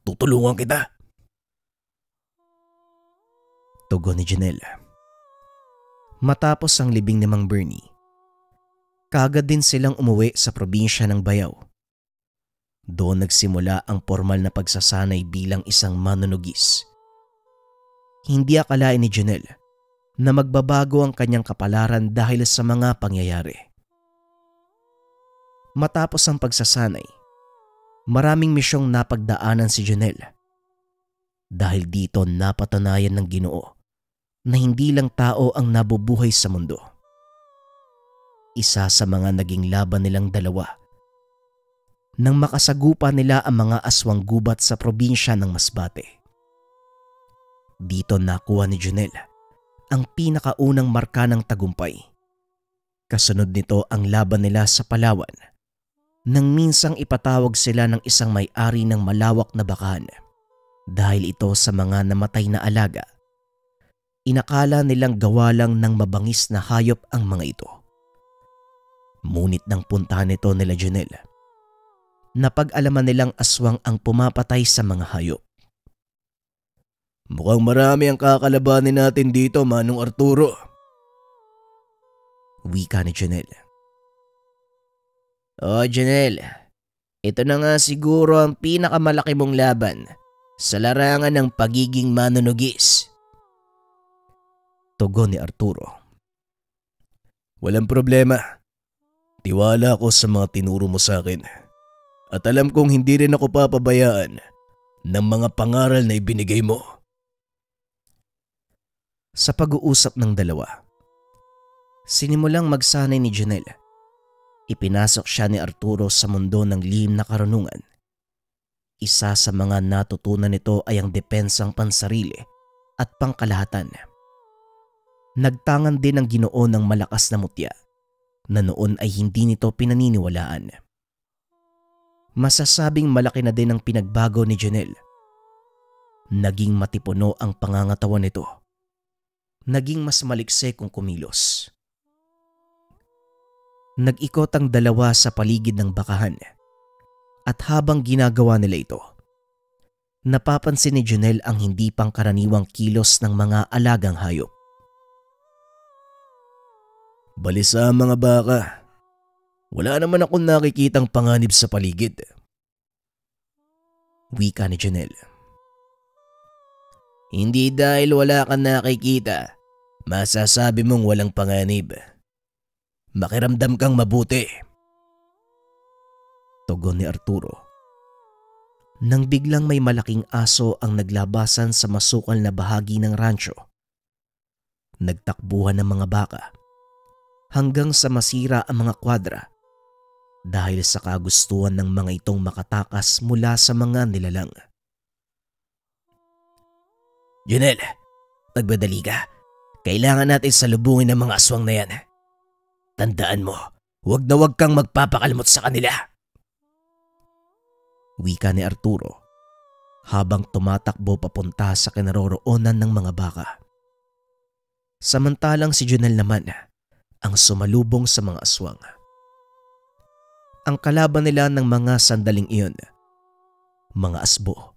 C: Tutulungan kita.
A: Tugon ni Janelle. Matapos ang libing ni Mang Bernie, kaagad din silang umuwi sa probinsya ng Bayaw. Doon nagsimula ang formal na pagsasanay bilang isang manunugis. Hindi akalain ni Janelle na magbabago ang kanyang kapalaran dahil sa mga pangyayari. Matapos ang pagsasanay, maraming misyong napagdaanan si Janelle. Dahil dito napatunayan ng Ginoo na hindi lang tao ang nabubuhay sa mundo. Isa sa mga naging laban nilang dalawa nang makasagupa nila ang mga aswang gubat sa probinsya ng Masbate. Dito nakuha ni Janelle ang pinakaunang marka ng tagumpay. Kasunod nito ang laban nila sa Palawan nang minsang ipatawag sila ng isang may-ari ng malawak na bakahan. Dahil ito sa mga namatay na alaga, inakala nilang gawa lang ng mabangis na hayop ang mga ito. Ngunit nang puntahan nito nila Janelle, napag-alaman nilang aswang ang pumapatay sa mga hayop.
C: Mukhang marami ang kakalabanin natin dito, Manong Arturo.
A: Wika ni Janelle.
D: Janelle, ito na nga siguro ang pinakamalaki mong laban sa larangan ng pagiging manunugis.
A: Tugon ni Arturo.
C: Walang problema. Tiwala ako sa mga tinuro mo sa akin. At alam kong hindi rin ako papabayaan ng mga pangaral na ibinigay mo.
A: Sa pag-uusap ng dalawa, sinimulang magsanay ni Janelle. Ipinasok siya ni Arturo sa mundo ng lihim na karunungan. Isa sa mga natutunan nito ay ang depensang pansarili at pangkalahatan. Nagtangan din ang Ginoo ng malakas na mutya na noon ay hindi nito pinaniniwalaan. Masasabing malaki na din ang pinagbago ni Janelle. Naging matipuno ang pangangatawan nito. Naging mas malikse kung kumilos. Nag-ikot ang dalawa sa paligid ng bakahan At habang ginagawa nila ito, napapansin ni Junel ang hindi pangkaraniwang kilos ng mga alagang hayop.
C: Balisa mga baka. Wala naman akong nakikitang panganib sa paligid.
A: Wika ni Junel.
D: Hindi dahil wala kang nakikita, masasabi mong walang panganib. Makiramdam kang mabuti.
A: Tugon ni Arturo. Nang biglang may malaking aso ang naglabasan sa masukal na bahagi ng rancho. Nagtakbuhan ng mga baka hanggang sa masira ang mga kwadra dahil sa kagustuhan ng mga itong makatakas mula sa mga nilalang.
D: Junel, magbadali ka. Kailangan natin salubungin ang mga aswang na yan. Tandaan mo, huwag na huwag kang magpapakalmot sa kanila.
A: Wika ni Arturo habang tumatakbo papunta sa kinaroroonan ng mga baka. Samantalang si Junel naman ang sumalubong sa mga aswang. Ang kalaban nila ng mga sandaling iyon, mga asbo,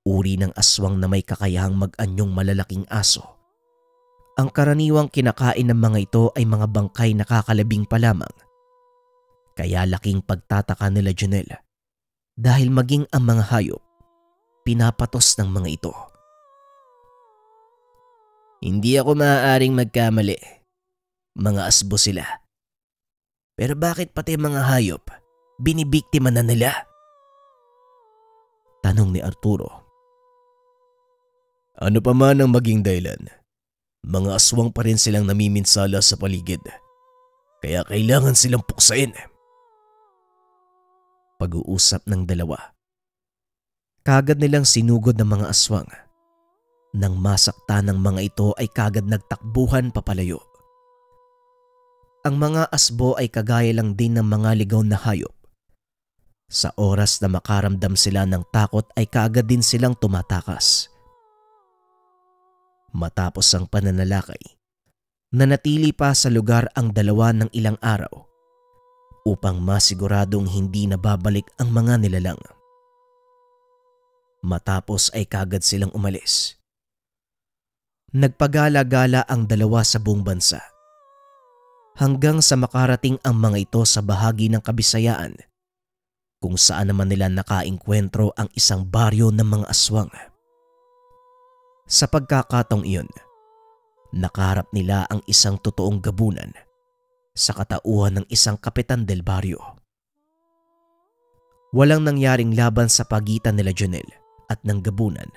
A: uri ng aswang na may kakayahang mag-anyong malalaking aso. Ang karaniwang kinakain ng mga ito ay mga bangkay na kakalabing pa lamang. Kaya laking pagtataka nila Junel dahil maging ang mga hayop, pinapatos ng mga ito.
D: Hindi ako maaaring magkamali. Mga asbo sila. Pero bakit pati mga hayop, binibiktima na nila?
A: Tanong ni Arturo.
C: Ano pa man ang maging dahilan, mga aswang pa rin silang namiminsala sa paligid. Kaya kailangan silang puksain.
A: Pag-uusap ng dalawa. Kagad nilang sinugod ng mga aswang. Nang masakta ng mga ito ay kagad nagtakbuhan papalayo. Ang mga asbo ay kagaya lang din ng mga ligaw na hayop. Sa oras na makaramdam sila ng takot ay kaagad din silang tumatakas. Matapos ang pananalakay, nanatili pa sa lugar ang dalawa ng ilang araw upang masiguradong hindi nababalik ang mga nilalang. Matapos ay kagad silang umalis. Nagpagala-gala ang dalawa sa buong bansa hanggang sa makarating ang mga ito sa bahagi ng Kabisayaan kung saan naman nila nakaengkwentro ang isang baryo ng mga aswang. Sa pagkakataong iyon, nakaharap nila ang isang totoong gabunan sa katauhan ng isang kapitan del baryo. Walang nangyaring laban sa pagitan nila Junel at ng gabunan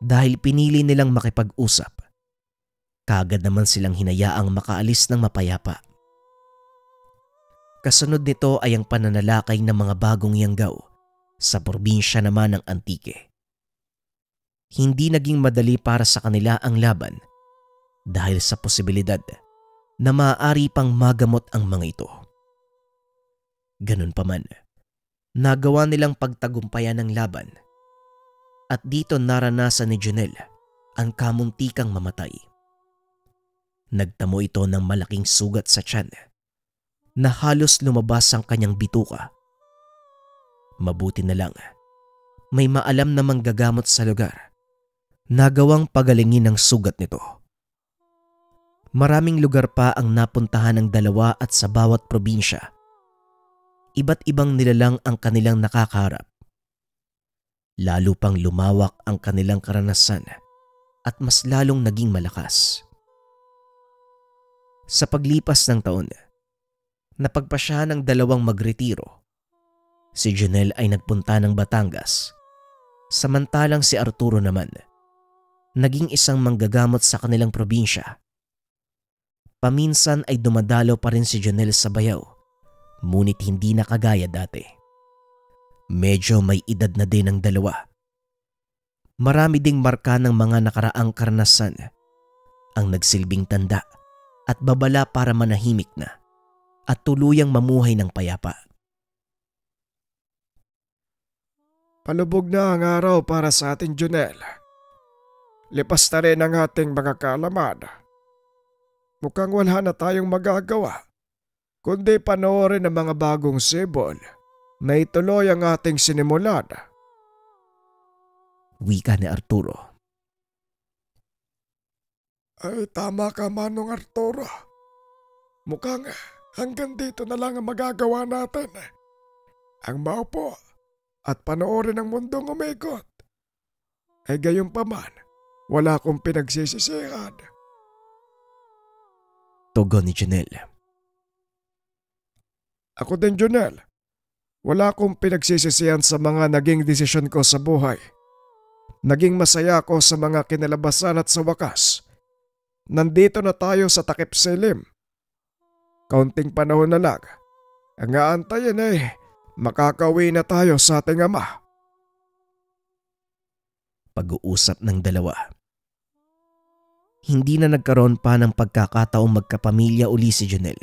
A: dahil pinili nilang makipag-usap. Kaagad naman silang hinayaang makaalis ng mapayapa. Kasunod nito ay ang pananalakay ng mga bagong yanggaw sa probinsya naman ng Antique. Hindi naging madali para sa kanila ang laban dahil sa posibilidad na maaari pang magamot ang mga ito. Ganun pa man, nagawa nilang pagtagumpayan ng laban at dito naranasan ni Junel ang kamuntikang mamatay. Nagtamo ito ng malaking sugat sa tiyan na halos lumabas ang kanyang bituka. Mabuti na lang, may maalam na manggagamot sa lugar na gawang pagalingin ang sugat nito. Maraming lugar pa ang napuntahan ng dalawa at sa bawat probinsya, iba't ibang nilalang ang kanilang nakakaharap. Lalo pang lumawak ang kanilang karanasan at mas lalong naging malakas. Sa paglipas ng taon, napagpasya ng dalawang magretiro. Si Junel ay nagpunta ng Batangas, samantalang si Arturo naman naging isang manggagamot sa kanilang probinsya. Paminsan ay dumadalo pa rin si Junel sa bayaw, ngunit hindi na kagaya dati. Medyo may edad na din ang dalawa. Marami ding marka ng mga nakaraang karanasan ang nagsilbing tanda at babala para manahimik na at tuluyang mamuhay ng payapa.
B: Palubog na ang araw para sa atin, Junel. Lipas na rin ang ating mga kaalaman. Mukhang wala na tayong magagawa kundi panoorin ang mga bagong sibol na ituloy ang ating sinimulan.
A: Wika ni Arturo.
B: Ay tama ka, Manong Arturo. Mukhang hanggang dito na lang ang magagawa natin. Ang maupo at panoorin ang mundong umikot. Ay gayon pa man, wala akong pinagsisisihan.
A: Tugon ni Junel.
B: Ako din, Junel. Wala akong pinagsisisihan sa mga naging desisyon ko sa buhay. Naging masaya ako sa mga kinalabasan at sa wakas. Nandito na tayo sa takip silim. Kaunting panahon na lang. Ang aantayin ay makakauwi na tayo sa ating ama.
A: Pag-uusap ng dalawa. Hindi na nagkaroon pa ng pagkakataong magkapamilya uli si Junel.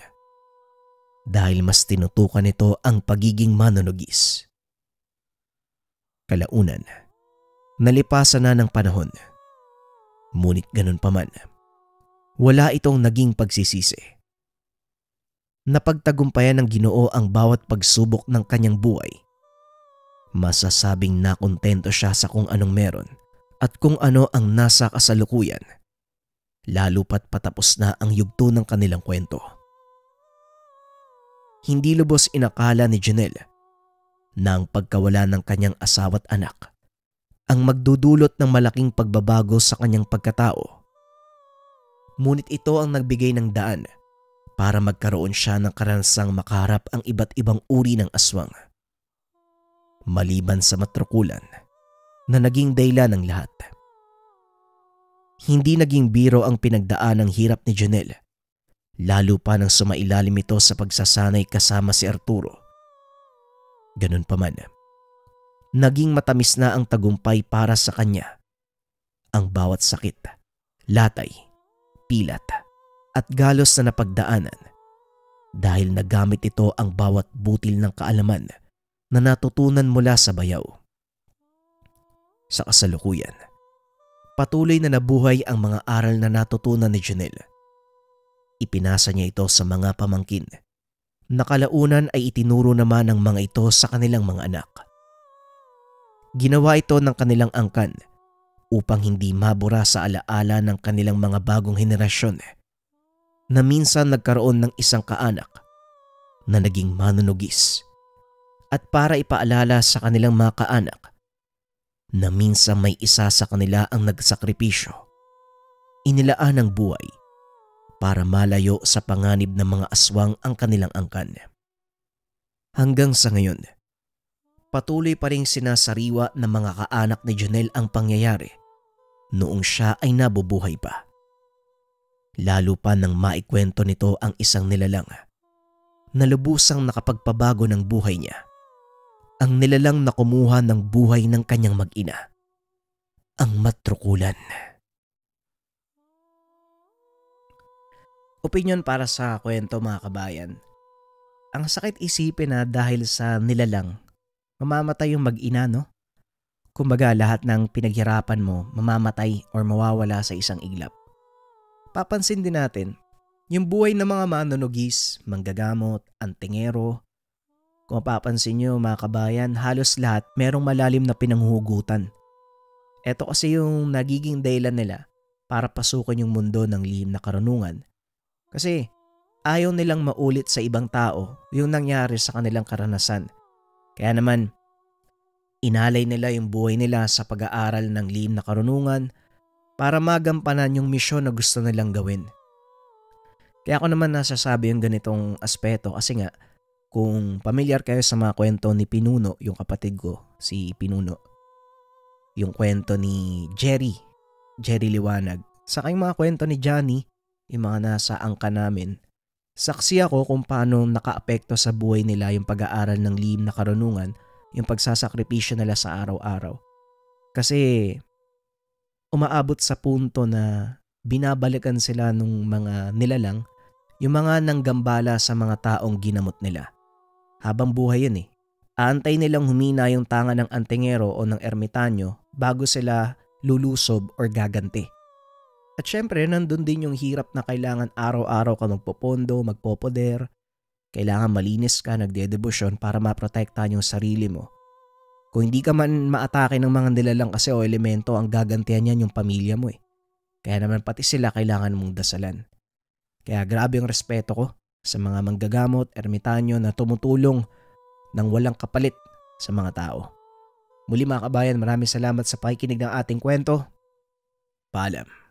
A: Dahil mas tinutukan nito ang pagiging manunugis. Kalaunan, nalipasan na ng panahon. Ngunit ganun pa man, wala itong naging pagsisisi. Napagtagumpayan ng Ginoo ang bawat pagsubok ng kanyang buhay. Masasabing nakontento siya sa kung anong meron at kung ano ang nasa kasalukuyan. Lalo pat patapos na ang yugto ng kanilang kwento. Hindi lubos inakala ni Junel na ang pagkawala ng kanyang asawa't anak ang magdudulot ng malaking pagbabago sa kanyang pagkatao. Ngunit ito ang nagbigay ng daan para magkaroon siya ng karanasang makaharap ang iba't ibang uri ng aswang. Maliban sa matrikulan na naging dahilan ng lahat. Hindi naging biro ang pinagdaan ng hirap ni Junel, lalo pa nang sumailalim ito sa pagsasanay kasama si Arturo. Ganun pa man, naging matamis na ang tagumpay para sa kanya. Ang bawat sakit, latay, pilat at galos na napagdaanan dahil nagamit ito ang bawat butil ng kaalaman na natutunan mula sa bayaw. Sa kasalukuyan, patuloy na nabuhay ang mga aral na natutunan ni Junel. Ipinasa niya ito sa mga pamangkin. Nakalaunan ay itinuro naman ng mga ito sa kanilang mga anak. Ginawa ito ng kanilang angkan upang hindi mabura sa alaala ng kanilang mga bagong henerasyon na minsan nagkaroon ng isang kaanak na naging manunugis at para ipaalala sa kanilang mga kaanak na minsan may isa sa kanila ang nagsakripisyo, inilaan ng buhay para malayo sa panganib ng mga aswang ang kanilang angkan. Hanggang sa ngayon, patuloy pa ring sinasariwa ng mga kaanak ni Junel ang pangyayari noong siya ay nabubuhay pa. Lalo pa nang maikwento nito ang isang nilalang na lubusang nakapagpabago ng buhay niya. Ang nilalang na kumuha ng buhay ng kanyang mag-ina, ang matrukulan. Opinyon para sa kwento, mga kabayan. Ang sakit isipin na dahil sa nilalang, mamamatay yung mag-ina, no? Kumbaga lahat ng pinaghirapan mo mamamatay or mawawala sa isang iglap. Papansin din natin, yung buhay ng mga manunugis, manggagamot, antingero, kung mapapansin nyo mga kabayan, halos lahat merong malalim na pinanghugutan. Ito kasi yung nagiging dahilan nila para pasukin yung mundo ng lihim na karunungan. Kasi ayaw nilang maulit sa ibang tao yung nangyari sa kanilang karanasan. Kaya naman, inalay nila yung buhay nila sa pag-aaral ng lihim na karunungan para magampanan yung misyon na gusto nilang gawin. Kaya ako naman nasasabi yung ganitong aspeto kasi nga, kung pamilyar kayo sa mga kwento ni Pinuno, yung kapatid ko, si Pinuno, yung kwento ni Jerry Liwanag, saka yung mga kwento ni Johnny, yung mga nasa angka namin, saksi ako kung paano nakaapekto sa buhay nila yung pag-aaral ng lihim na karunungan, yung pagsasakripisyo nila sa araw-araw. Kasi umaabot sa punto na binabalikan sila nung mga nilalang, yung mga nanggambala sa mga taong ginamot nila. Habang buhay yun Aantay nilang humina yung tanga ng antingero o ng ermitanyo bago sila lulusob or gaganti. At syempre, nandun din yung hirap na kailangan araw-araw ka magpopondo, magpopoder, Kailangan malinis ka, nagdedebosyon para maprotektahan yung sarili mo. Kung hindi ka man maatake ng mga nilalang kasi o elemento, ang gagantihan yan yung pamilya mo eh. Kaya naman pati sila kailangan mong dasalan. Kaya grabe ang respeto ko sa mga manggagamot, ermitanyo na tumutulong ng walang kapalit sa mga tao. Muli mga kabayan, maraming salamat sa pakikinig ng ating kwento. Paalam.